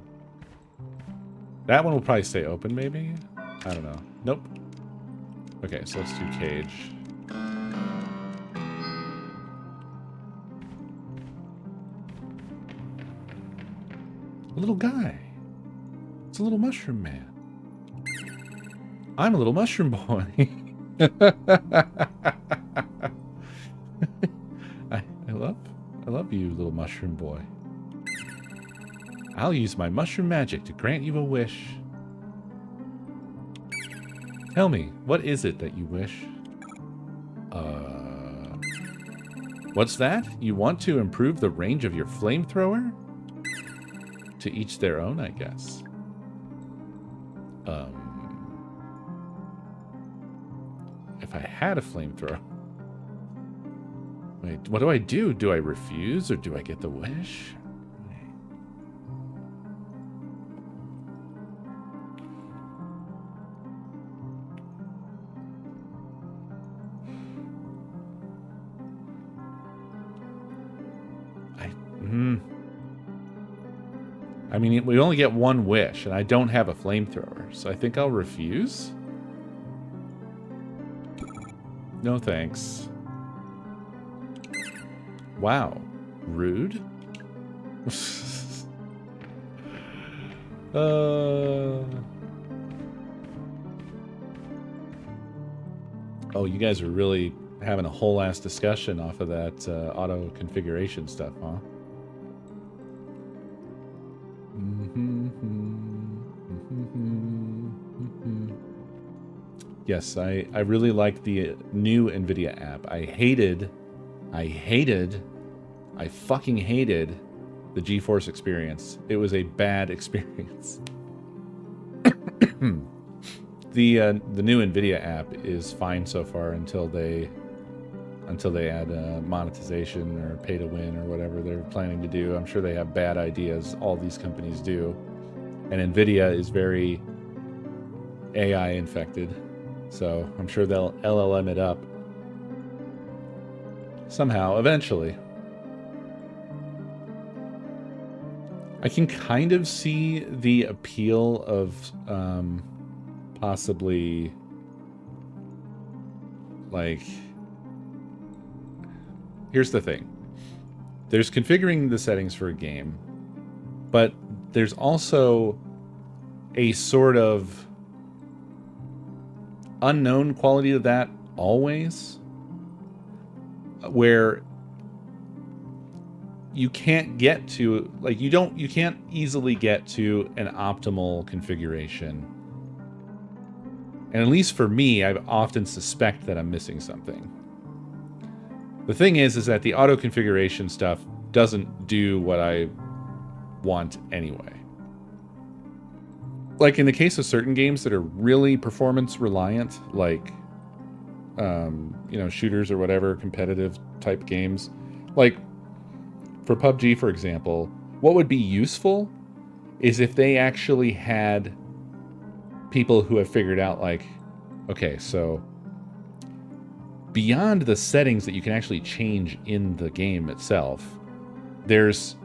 That one will probably stay open, maybe? I don't know. Nope. Okay, so let's do cage. A little guy. It's a little mushroom man. I'm a little mushroom boy. I love you, little mushroom boy. I'll use my mushroom magic to grant you a wish. Tell me, what is it that you wish? What's that? You want to improve the range of your flamethrower? To each their own, I guess. If I had a flamethrower... Wait, what do I do? Do I refuse or do I get the wish? I mean, we only get one wish, and I don't have a flamethrower, so I think I'll refuse. No thanks. Wow. Rude? Oh, you guys are really having a whole ass discussion off of that auto configuration stuff, huh? Yes, I really like the new NVIDIA app. I fucking hated the GeForce experience. It was a bad experience. The new NVIDIA app is fine so far until they add monetization or pay to win or whatever they're planning to do. I'm sure they have bad ideas. All these companies do. And NVIDIA is very AI infected. So I'm sure they'll LLM it up somehow, eventually. I can kind of see the appeal of possibly like... Here's the thing. There's configuring the settings for a game, but there's also a sort of unknown quality to that always, where you can't get to, like, you can't easily get to an optimal configuration. And at least for me, I often suspect that I'm missing something. The thing is that the auto configuration stuff doesn't do what I want anyway. Like in the case of certain games that are really performance reliant, like shooters or whatever, competitive type games. Like for PUBG, for example, what would be useful is if they actually had people who have figured out, like, okay, so beyond the settings that you can actually change in the game itself, there's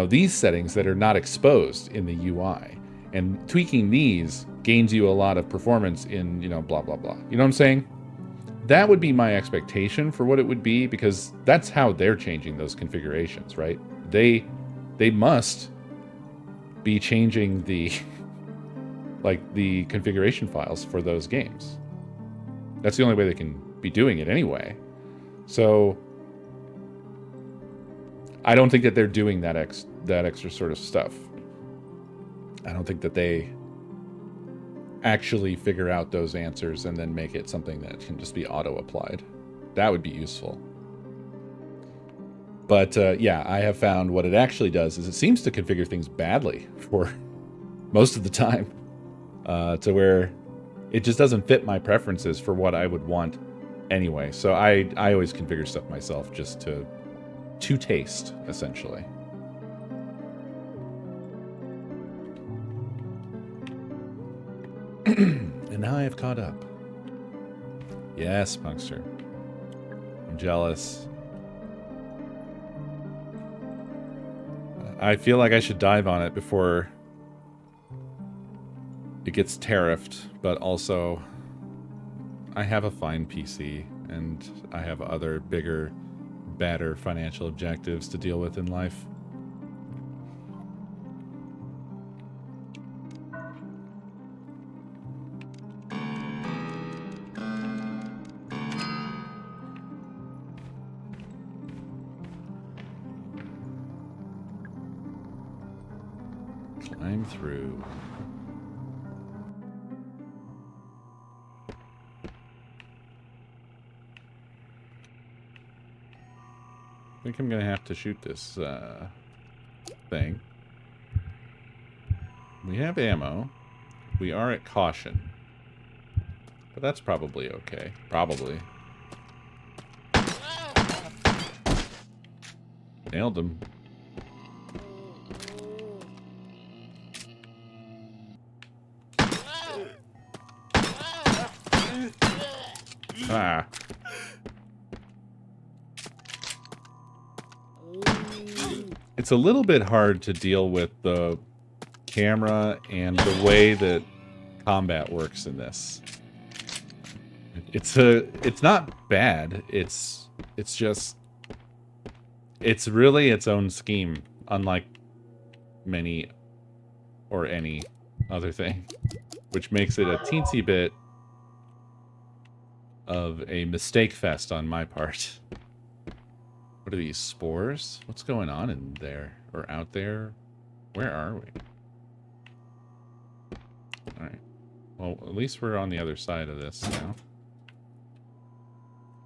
these settings that are not exposed in the UI, and tweaking these gains you a lot of performance in blah blah blah. You know what I'm saying? That would be my expectation for what it would be, because that's how they're changing those configurations, right? They must be changing the the configuration files for those games. That's the only way they can be doing it anyway. So I don't think that they're doing that extra sort of stuff. I don't think that they actually figure out those answers and then make it something that can just be auto-applied. That would be useful. But yeah, I have found what it actually does is it seems to configure things badly for most of the time, to where it just doesn't fit my preferences for what I would want anyway. So I always configure stuff myself just to taste, essentially. And now I have caught up. Yes, Punkster. I'm jealous. I feel like I should dive on it before it gets tariffed, but also I have a fine PC and I have other bigger, badder financial objectives to deal with in life. Climb through. I think I'm gonna have to shoot this thing. We have ammo. We are at caution. But that's probably okay. Probably. Nailed him. Ah. It's a little bit hard to deal with the camera and the way that combat works in this. It's not bad. It's just, it's really its own scheme, unlike many or any other thing, which makes it a teensy bit of a mistake fest on my part. What are these, spores? What's going on in there or out there? Where are we? All right. Well, at least we're on the other side of this now.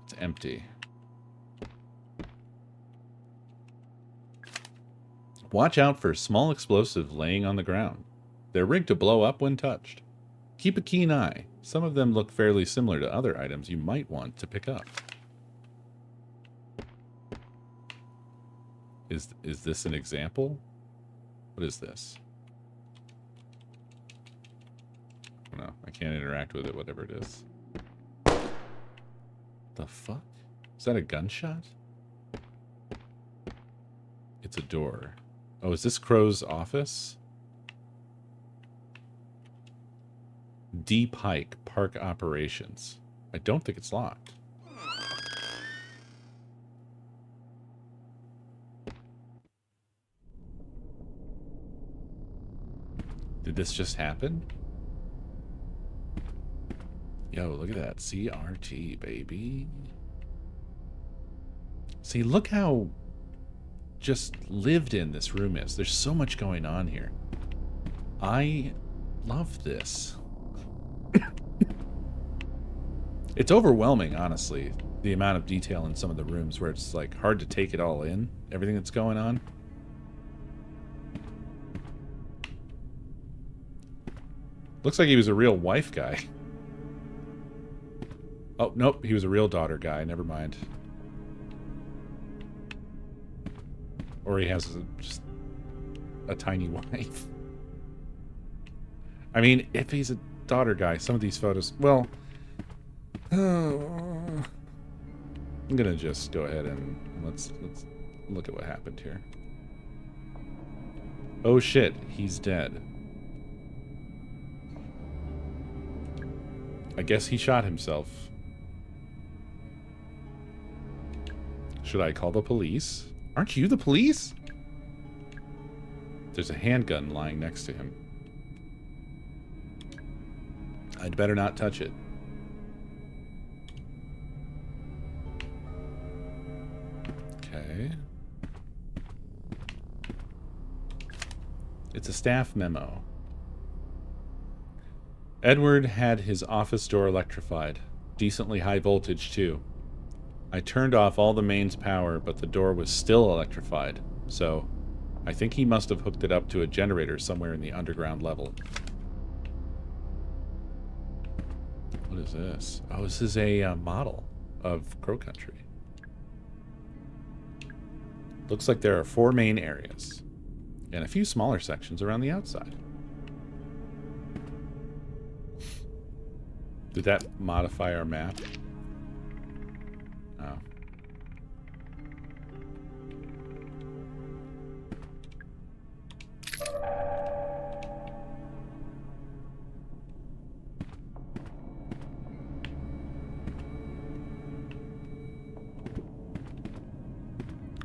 It's empty. Watch out for small explosives laying on the ground. They're rigged to blow up when touched. Keep a keen eye. Some of them look fairly similar to other items you might want to pick up. Is this an example? What is this? No, I can't interact with it, whatever it is. The fuck? Is that a gunshot? It's a door. Oh, is this Crow's office? D Pike, Park Operations. I don't think it's locked. Did this just happen? Yo, look at that. CRT, baby. See, look how just lived in this room is. There's so much going on here. I love this. It's overwhelming, honestly, the amount of detail in some of the rooms where it's like hard to take it all in, everything that's going on. Looks like he was a real wife guy. Oh, nope. He was a real daughter guy. Never mind. Or he has just a tiny wife. I mean, if he's a daughter guy, some of these photos... Well... I'm gonna just go ahead and let's look at what happened here. Oh shit, he's dead. I guess he shot himself. Should I call the police? Aren't you the police? There's a handgun lying next to him. I'd better not touch it. Okay. It's a staff memo. Edward had his office door electrified. Decently high voltage, too. I turned off all the mains power, but the door was still electrified. So, I think he must have hooked it up to a generator somewhere in the underground level. What is this? Oh, this is a model of Crow Country. Looks like there are 4 main areas and a few smaller sections around the outside. Did that modify our map? Oh.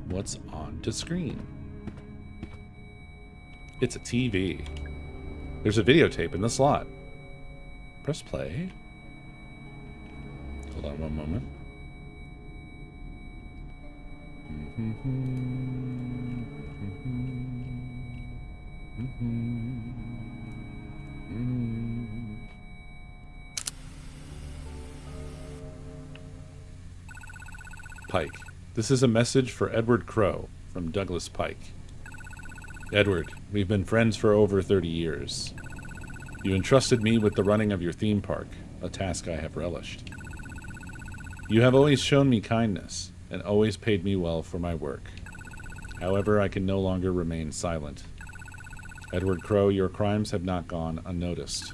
What's on to screen? It's a TV. There's a videotape in the slot. Press play. Hold on one moment. Pike. This is a message for Edward Crow from Douglas Pike. Edward, we've been friends for over 30 years. You entrusted me with the running of your theme park, a task I have relished. You have always shown me kindness, and always paid me well for my work. However, I can no longer remain silent. Edward Crow, your crimes have not gone unnoticed,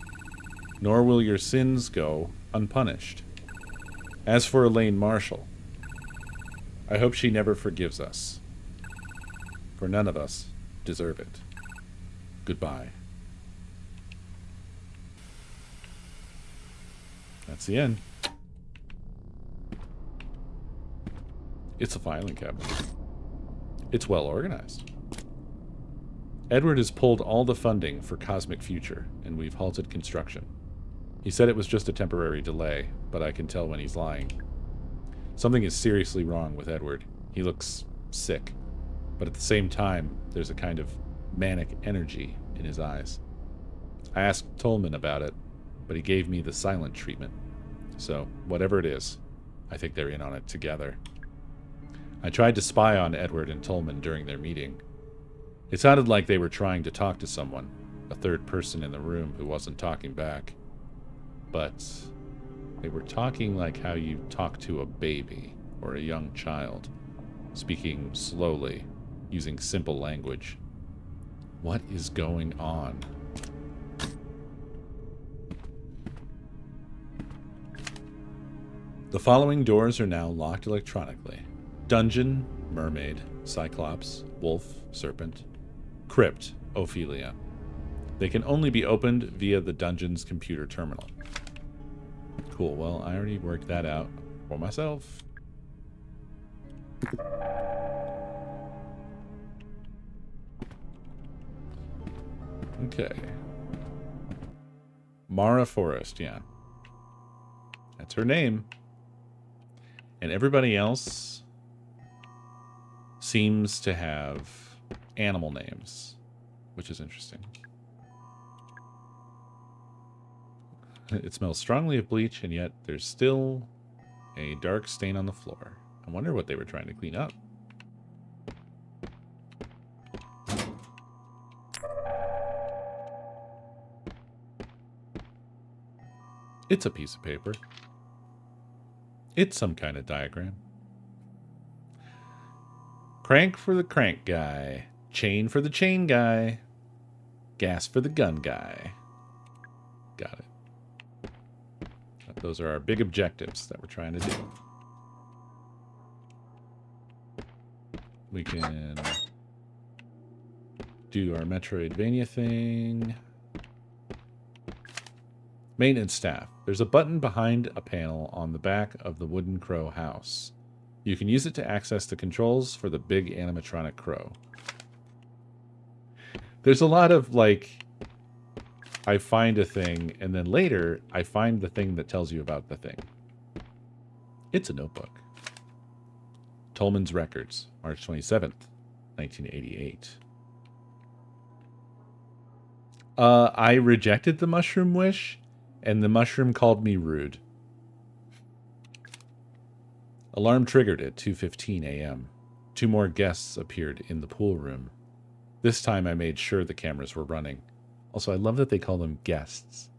nor will your sins go unpunished. As for Elaine Marshall, I hope she never forgives us, for none of us deserve it. Goodbye. That's the end. It's a filing cabinet. It's well organized. Edward has pulled all the funding for Cosmic Future, and we've halted construction. He said it was just a temporary delay, but I can tell when he's lying. Something is seriously wrong with Edward. He looks sick, but at the same time, there's a kind of manic energy in his eyes. I asked Tolman about it, but he gave me the silent treatment. So, whatever it is, I think they're in on it together. I tried to spy on Edward and Tolman during their meeting. It sounded like they were trying to talk to someone, a third person in the room who wasn't talking back. But they were talking like how you talk to a baby or a young child, speaking slowly, using simple language. What is going on? The following doors are now locked electronically. Dungeon, mermaid, cyclops, wolf, serpent. Crypt, Ophelia. They can only be opened via the dungeon's computer terminal. Cool, well, I already worked that out for myself. Okay. Mara Forrest, yeah. That's her name. And everybody else seems to have animal names, which is interesting. It smells strongly of bleach, and yet there's still a dark stain on the floor. I wonder what they were trying to clean up. It's a piece of paper. It's some kind of diagram. Crank for the crank guy. Chain for the chain guy. Gas for the gun guy. Got it. Those are our big objectives that we're trying to do. We can do our Metroidvania thing. Maintenance staff. There's a button behind a panel on the back of the wooden crow house. You can use it to access the controls for the big animatronic crow. There's a lot of, like, I find a thing, and then later, I find the thing that tells you about the thing. It's a notebook. Tolman's Records, March 27th, 1988. I rejected the mushroom wish, and the mushroom called me rude. Alarm triggered at 2:15 a.m. 2 more guests appeared in the pool room. This time I made sure the cameras were running. Also, I love that they call them guests.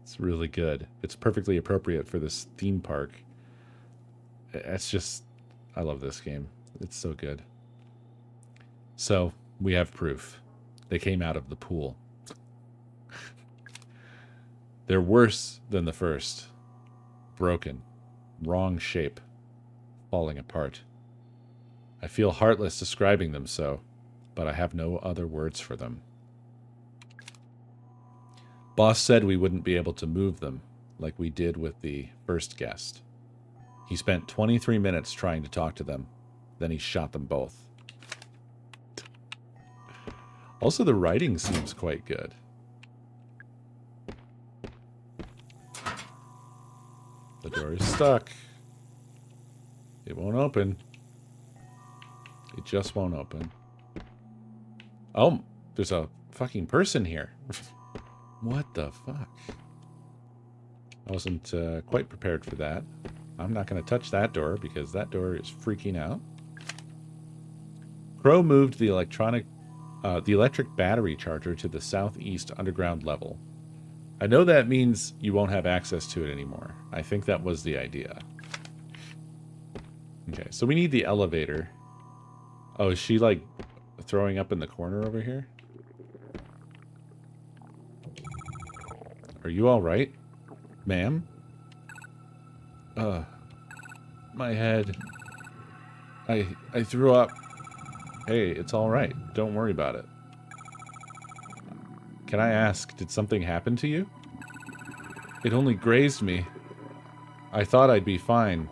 It's really good. It's perfectly appropriate for this theme park. It's just... I love this game. It's so good. So, we have proof. They came out of the pool. They're worse than the first. Broken. Wrong shape. Falling apart. I feel heartless describing them so, but I have no other words for them. Boss said we wouldn't be able to move them, like we did with the first guest. He spent 23 minutes trying to talk to them, then he shot them both. Also, the writing seems quite good. The door is stuck. It won't open. It just won't open. Oh, there's a fucking person here. What the fuck? I wasn't quite prepared for that. I'm not going to touch that door because that door is freaking out. Crow moved the electric battery charger to the southeast underground level. I know that means you won't have access to it anymore. I think that was the idea. Okay, so we need the elevator. Oh, is she like throwing up in the corner over here? Are you all right, ma'am? My head. I threw up. Hey, it's all right. Don't worry about it. Can I ask, did something happen to you? It only grazed me. I thought I'd be fine.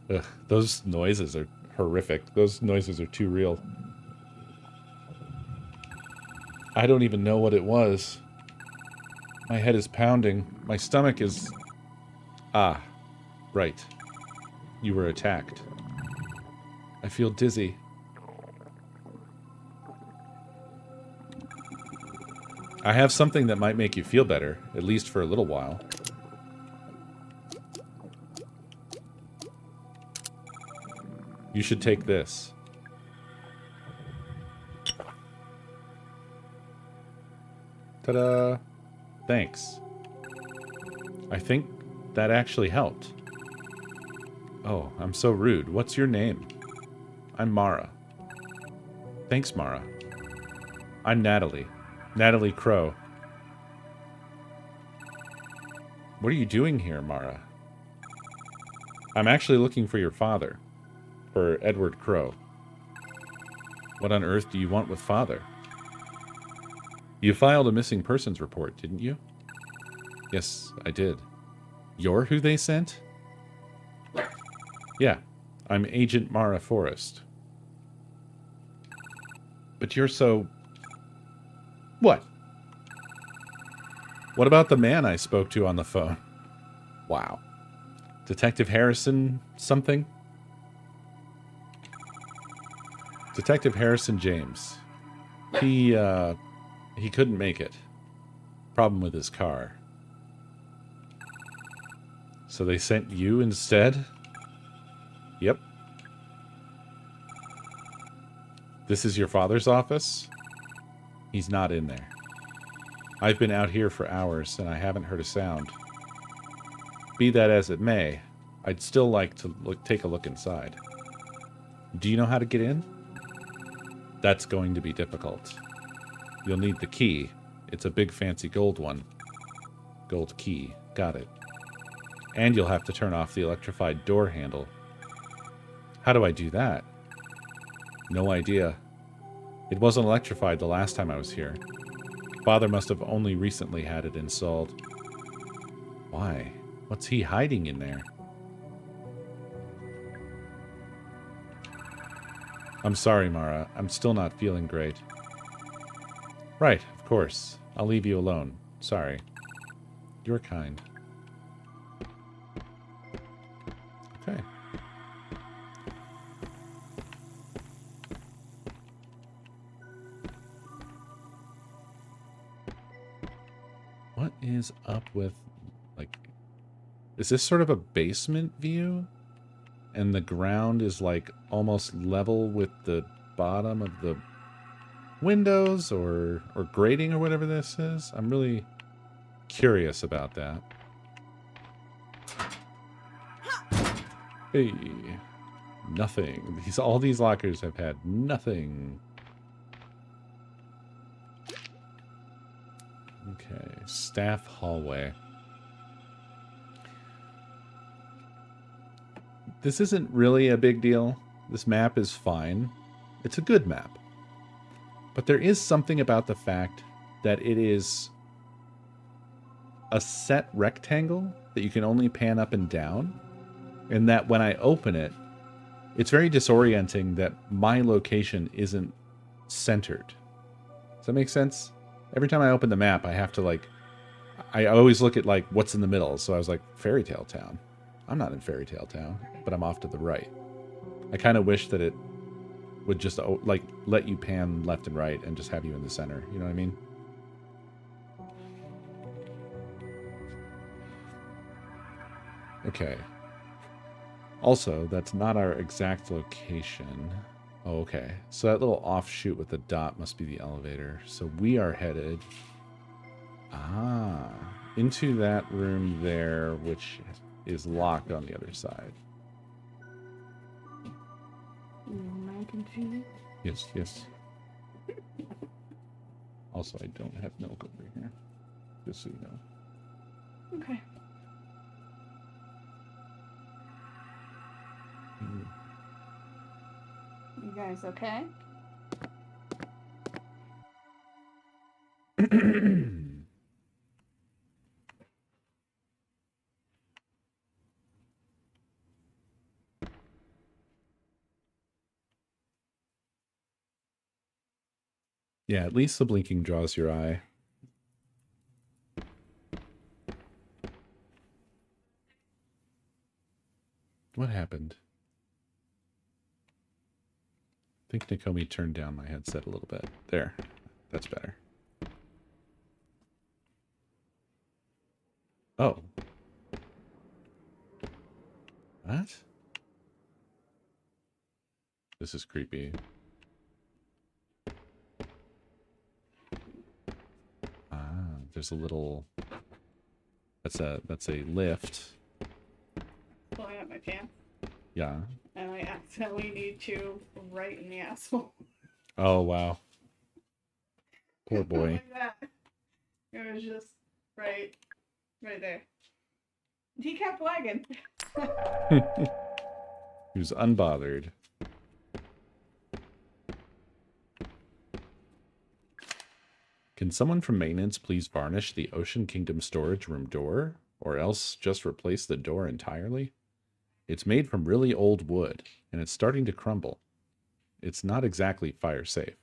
Ugh, those noises are horrific. Those noises are too real. I don't even know what it was. My head is pounding. My stomach is... Ah, right. You were attacked. I feel dizzy. I have something that might make you feel better, at least for a little while. You should take this. Ta-da! Thanks. I think that actually helped. Oh, I'm so rude. What's your name? I'm Mara. Thanks, Mara. I'm Natalie. Natalie Crow. What are you doing here, Mara? I'm actually looking for your father. For Edward Crow. What on earth do you want with father? You filed a missing persons report, didn't you? Yes, I did. You're who they sent? Yeah, I'm Agent Mara Forrest. But you're so... What? What about the man I spoke to on the phone? Wow. Detective Harrison something? Detective Harrison James. He couldn't make it. Problem with his car. So they sent you instead? Yep. This is your father's office? He's not in there. I've been out here for hours and I haven't heard a sound. be that as it may, I'd still like to take a look inside. Do you know how to get in? That's going to be difficult. You'll need the key. It's a big fancy gold one. Gold key. Got it. And you'll have to turn off the electrified door handle. How do I do that? No idea. It wasn't electrified the last time I was here. Father must have only recently had it installed. Why? What's he hiding in there? I'm sorry, Mara. I'm still not feeling great. Right, of course. I'll leave you alone. Sorry. You're kind. Okay. What is up with, like, is this sort of a basement view? And the ground is, like, almost level with the bottom of the windows or grating or whatever this is? I'm really curious about that. Hey. Nothing. All these lockers have had nothing. Okay, staff hallway. This isn't really a big deal. This map is fine. It's a good map. But there is something about the fact that it is a set rectangle that you can only pan up and down. And that when I open it, it's very disorienting that my location isn't centered. Does that make sense? Every time I open the map, I have to, like, I always look at, like, what's in the middle. So I was like, Fairy Tale Town. I'm not in Fairy Tale Town, but I'm off to the right. I kind of wish that it would just, like, let you pan left and right and just have you in the center. You know what I mean? Okay. Also, that's not our exact location. Oh, okay. So that little offshoot with the dot must be the elevator. So we are headed... into that room there, which is locked on the other side. Am I confused? Yes, yes. Also, I don't have milk over here. Just so you know. Okay. You guys okay? Yeah, at least the blinking draws your eye. What happened? I think Nakomi turned down my headset a little bit. There. That's better. Oh. What? This is creepy. There's a little... That's a lift. Pulling up my pants. Yeah. And I accidentally need you right in the asshole. Oh, wow. Poor boy. Like that. It was just right there. He kept wagging. He was unbothered. Can someone from maintenance please varnish the Ocean Kingdom storage room door? Or else just replace the door entirely? It's made from really old wood, and it's starting to crumble. It's not exactly fire safe.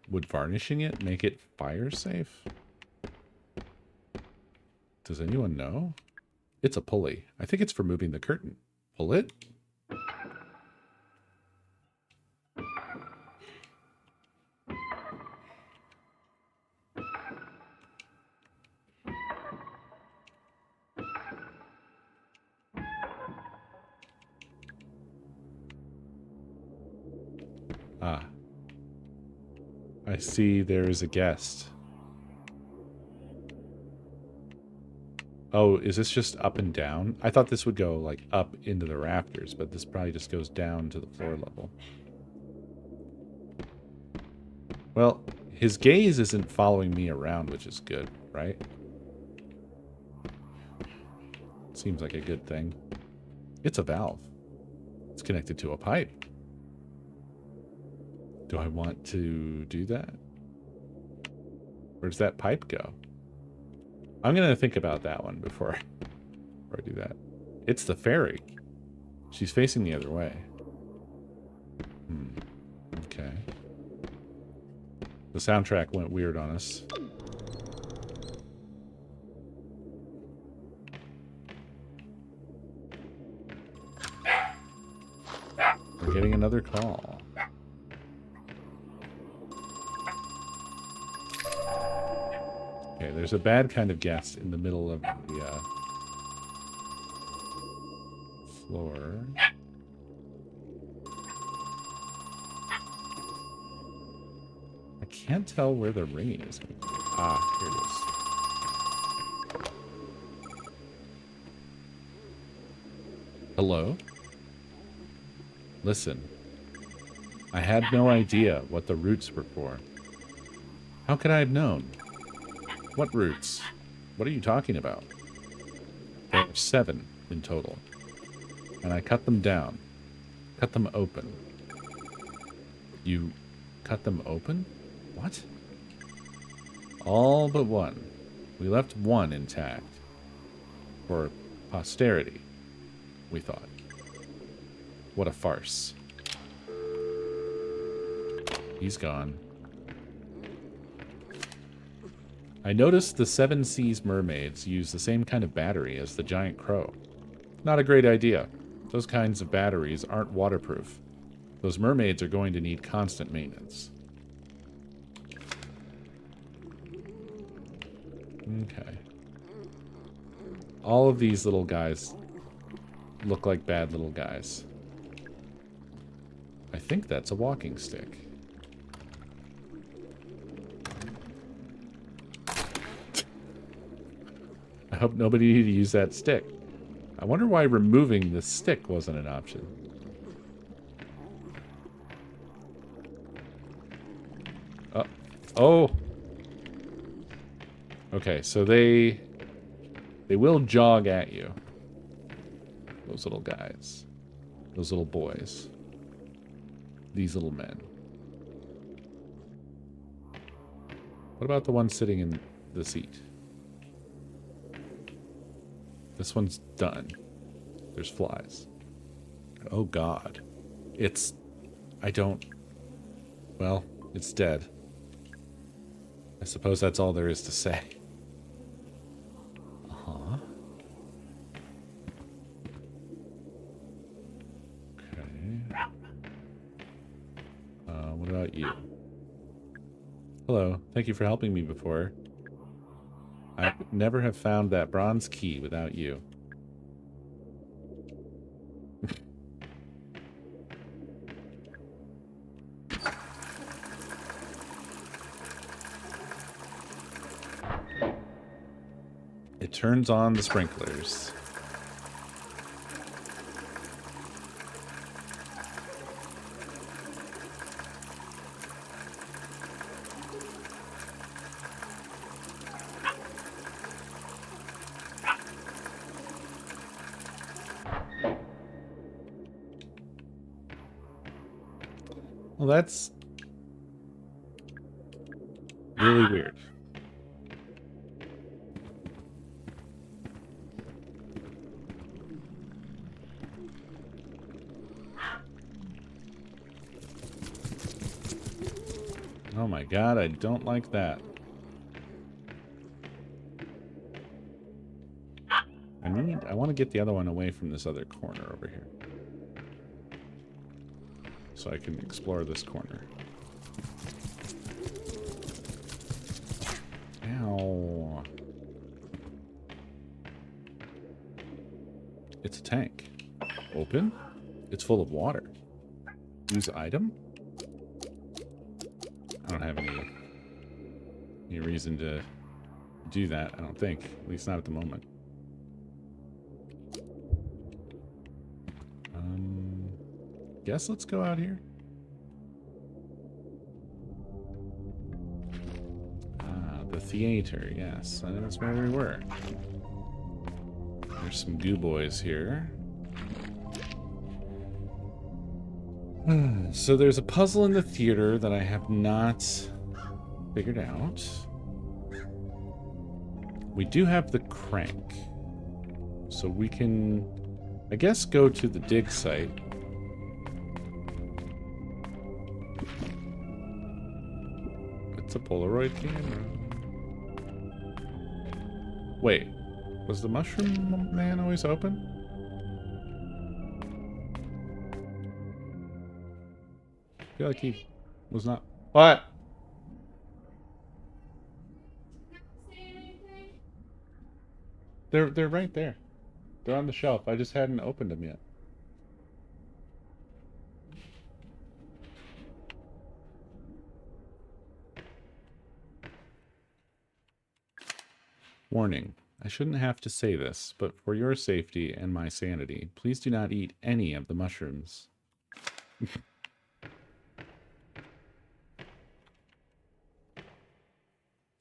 Would varnishing it make it fire safe? Does anyone know? It's a pulley. I think it's for moving the curtain. Pull it? Ah. I see there is a guest. Oh, is this just up and down? I thought this would go, like, up into the rafters, but this probably just goes down to the floor level. Well, his gaze isn't following me around, which is good, right? Seems like a good thing. It's a valve. It's connected to a pipe. Do I want to do that? Where does that pipe go? I'm going to think about that one before I do that. It's the ferry. She's facing the other way. Okay. The soundtrack went weird on us. We're getting another call. Okay, there's a bad kind of guest in the middle of the floor. I can't tell where the ringing is. Ah, here it is. Hello? Listen, I had no idea what the roots were for. How could I have known? What roots? What are you talking about? There are 7 in total. And I cut them down. Cut them open. You cut them open? What? All but one. We left one intact. For posterity, we thought. What a farce. He's gone. I noticed the 7 Seas mermaids use the same kind of battery as the giant crow. Not a great idea. Those kinds of batteries aren't waterproof. Those mermaids are going to need constant maintenance. Okay. All of these little guys look like bad little guys. I think that's a walking stick. I hope nobody needed to use that stick. I wonder why removing the stick wasn't an option. Oh. Okay, so they will jog at you. Those little guys. Those little boys. These little men. What about the one sitting in the seat? This one's done. There's flies. Oh God. Well, it's dead. I suppose that's all there is to say. Uh-huh. Okay. What about you? Hello. Thank you for helping me before. I would never have found that bronze key without you. It turns on the sprinklers. Well, that's really weird. Oh my God, I don't like that. I want to get the other one away from this other corner over here. So I can explore this corner. Ow. It's a tank. Open? It's full of water. Use item? I don't have any reason to do that, I don't think. At least not at the moment. Guess let's go out here. Ah, the theater. Yes, I think that's where we were. There's some goo boys here. So there's a puzzle in the theater that I have not figured out. We do have the crank. So we can, I guess, go to the dig site. It's a Polaroid camera. Wait, was the mushroom man always open? I feel like he was not. What? They're right there. They're on the shelf. I just hadn't opened them yet. Warning. I shouldn't have to say this, but for your safety and my sanity, please do not eat any of the mushrooms. It's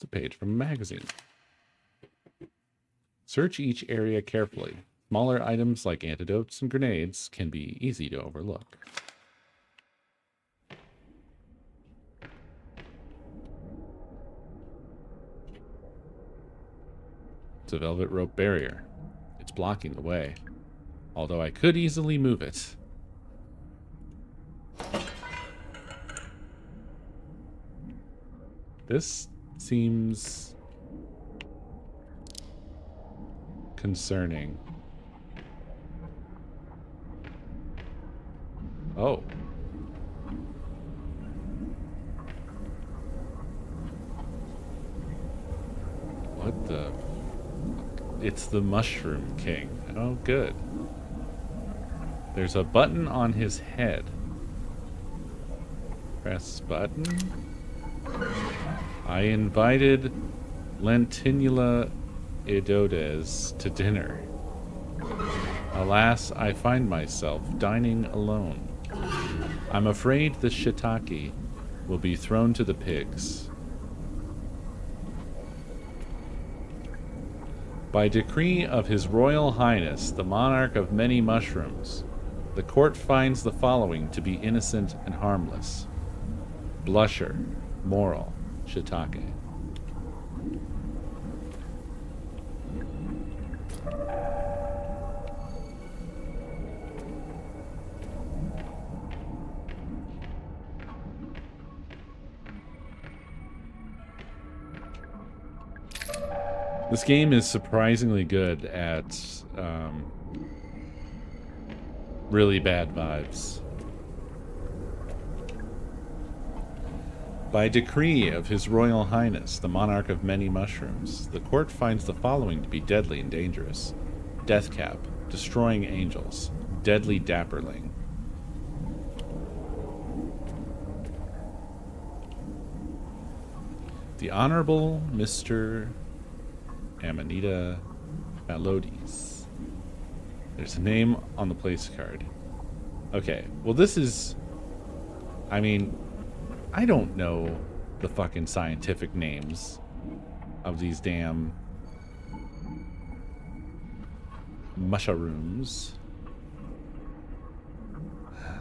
a page from a magazine. Search each area carefully. Smaller items like antidotes and grenades can be easy to overlook. It's a velvet rope barrier. It's blocking the way. Although I could easily move it. This seems concerning. Oh. What the? It's the Mushroom King. Oh, good. There's a button on his head. Press button. I invited Lentinula Edodes to dinner. Alas, I find myself dining alone. I'm afraid the shiitake will be thrown to the pigs. By decree of His Royal Highness, the monarch of many mushrooms, the court finds the following to be innocent and harmless. Blusher, moral, shiitake. This game is surprisingly good at really bad vibes. By decree of His Royal Highness, the monarch of many mushrooms, the court finds the following to be deadly and dangerous. Deathcap, destroying angels, deadly dapperling. The Honorable Mr. Amanita Malodies. There's a name on the place card. Okay, well this is... I mean, I don't know the fucking scientific names of these damn mushrooms.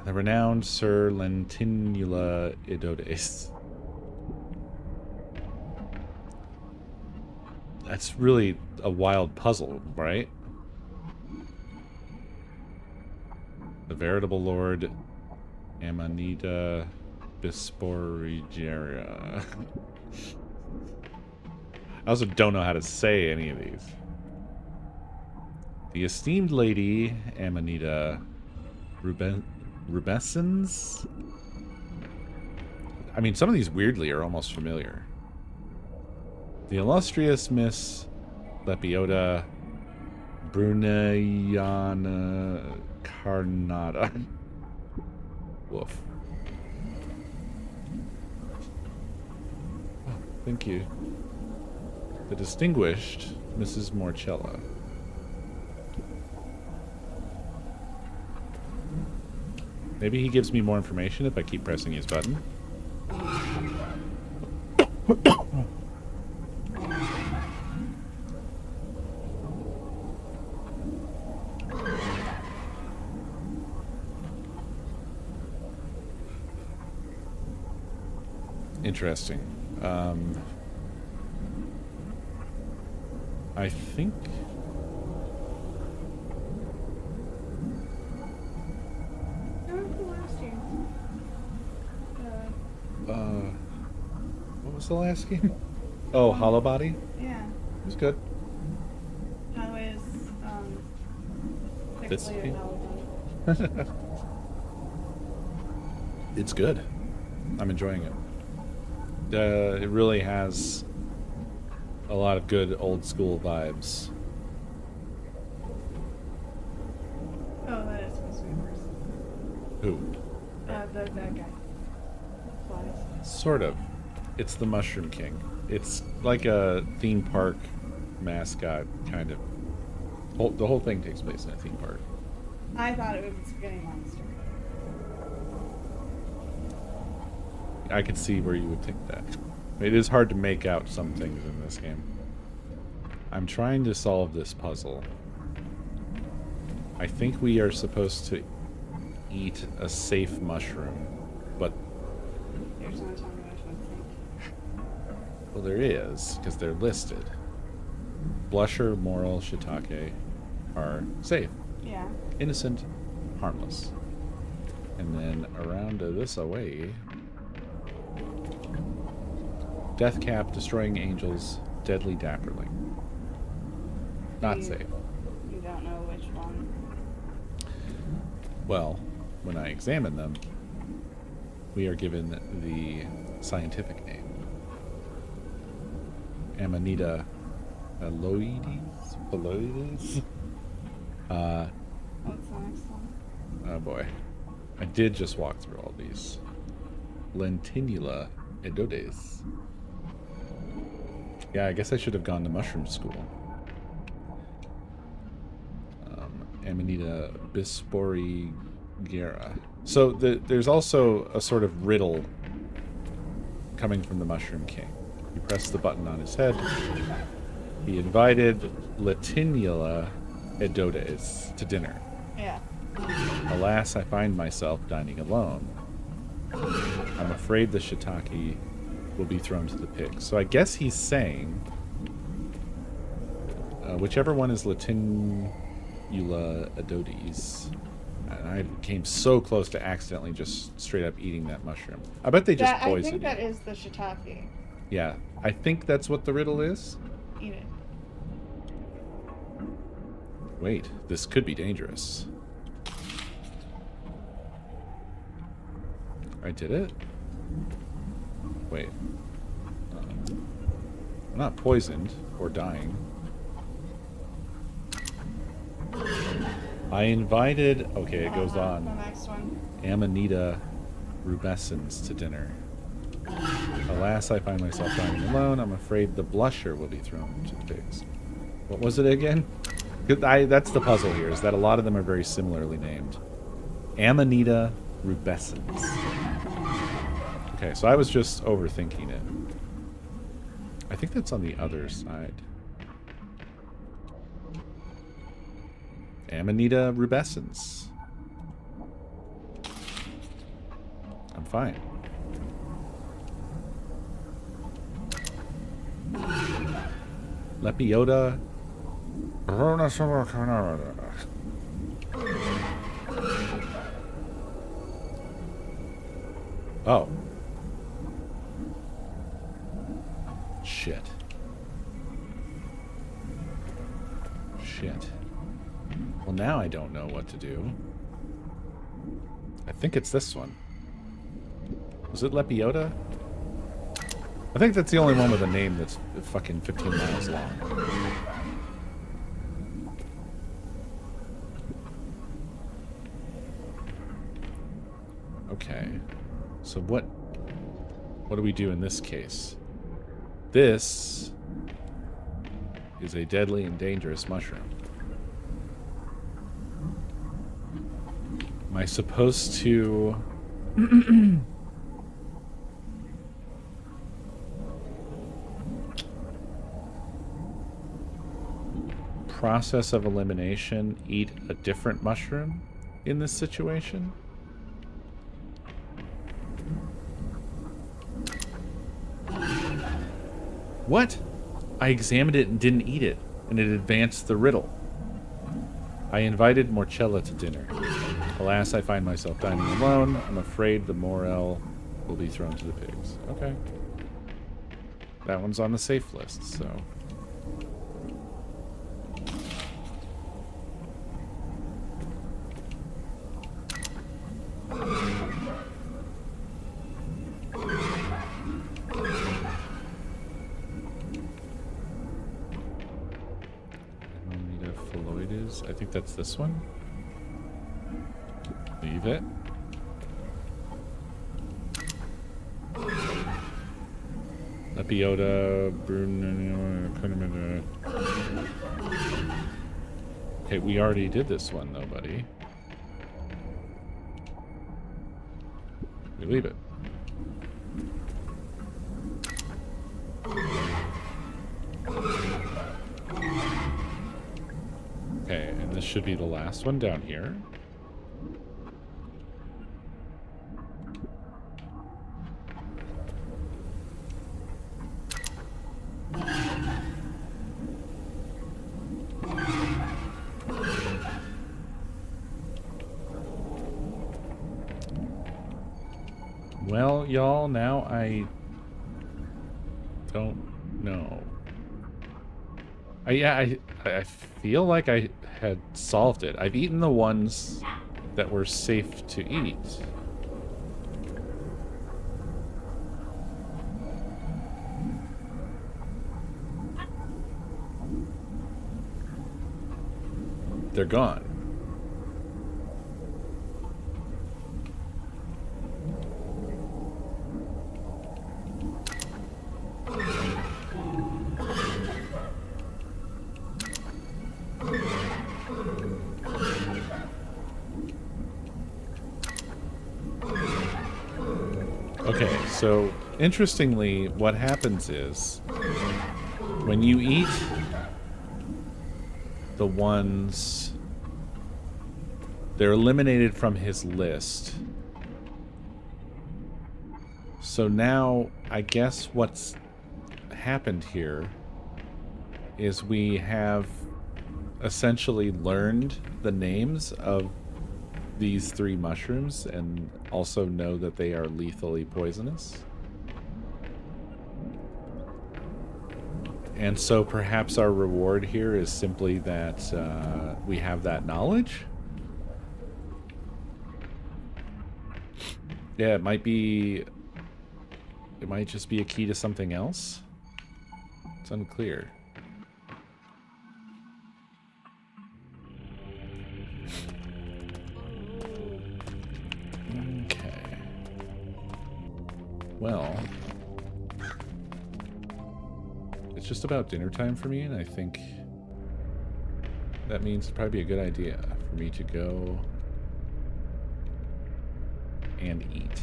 The renowned Sir Lentinula Edodes. That's really a wild puzzle, right? The veritable Lord Amanita Bisporigeria. I also don't know how to say any of these. The esteemed lady Amanita Rubescens. I mean, some of these weirdly are almost familiar. The illustrious Miss Lepiota Bruneiana Carnata. Woof. Oh, thank you. The distinguished Mrs. Morcella. Maybe he gives me more information if I keep pressing his button. Interesting. I think... what was the last game? Oh, Hollow Body? Yeah. It was good. How is This Pixelated game? Album? It's good. I'm enjoying it. It really has a lot of good old school vibes. Oh, that is supposed to be worse. Ooh. That guy. Flies. Sort of. It's the Mushroom King. It's like a theme park mascot, kind of. The whole thing takes place in a theme park. I thought it was a spaghetti monster. I could see where you would think that. It is hard to make out some things in this game. I'm trying to solve this puzzle. I think we are supposed to eat a safe mushroom, but... There's no telling me which one's safe. Well, there is, because they're listed. Blusher, Moral, Shiitake are safe. Yeah. Innocent, harmless. And then around this away... Deathcap, Destroying Angels, Deadly Dapperling. Not safe. You don't know which one. Well, when I examine them, we are given the scientific name. Amanita aloides? What's the next one? Oh boy. I did just walk through all these. Lentinula edodes. Yeah, I guess I should have gone to mushroom school. Amanita bisporigera. So there's also a sort of riddle coming from the Mushroom King. You press the button on his head. He invited Lentinula edodes to dinner. Yeah. Alas, I find myself dining alone. I'm afraid the shiitake will be thrown to the pigs. So I guess he's saying whichever one is Lentinula edodes. And I came so close to accidentally just straight up eating that mushroom. I bet they just I poisoned think that you. is the shiitake. Yeah, I think that's what the riddle is. Eat it. Wait, this could be dangerous. I did it? Wait. I'm not poisoned or dying. I invited... Okay, it goes The on. next one. Amanita rubescens to dinner. Alas, I find myself dining alone. I'm afraid the blusher will be thrown to the pigs. What was it again? That's the puzzle here, is that a lot of them are very similarly named. Amanita rubescens. Okay, so I was just overthinking it. I think that's on the other side. Amanita rubescens. I'm fine. Lepiota. Oh. Shit. Shit. Well, now I don't know what to do. I think it's this one. Was it Lepiota? I think that's the only one with a name that's fucking 15 miles long. Okay. So what do we do in this case? This is a deadly and dangerous mushroom. Am I supposed to... process of elimination, eat a different mushroom in this situation? What? I examined it and didn't eat it, and it advanced the riddle. I invited Morcella to dinner. Alas, I find myself dining alone. I'm afraid the morel will be thrown to the pigs. Okay. That one's on the safe list, so... I think that's this one. Leave it. Lepiota, Bruno. Okay, we already did this one though, buddy. We leave it. Okay, and this should be the last one down here. Well, y'all, now I don't know. I feel like I had solved it. I've eaten the ones that were safe to eat. They're gone. Okay, so interestingly, what happens is when you eat the ones, they're eliminated from his list. So now I guess what's happened here is we have essentially learned the names of these 3 mushrooms and also know that they are lethally poisonous. And so perhaps our reward here is simply that we have that knowledge. Yeah, it might just be a key to something else. It's unclear. Okay. Well, it's just about dinner time for me, and I think that means it'd probably be a good idea for me to go and eat.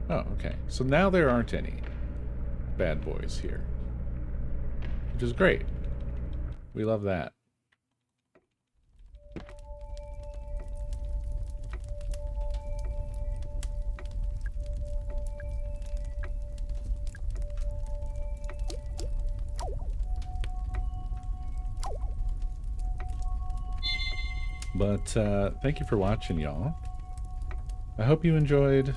Oh, okay. So now there aren't any bad boys here, which is great. We love that. But thank you for watching, y'all. I hope you enjoyed.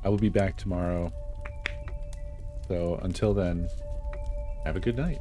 I will be back tomorrow. So until then, have a good night.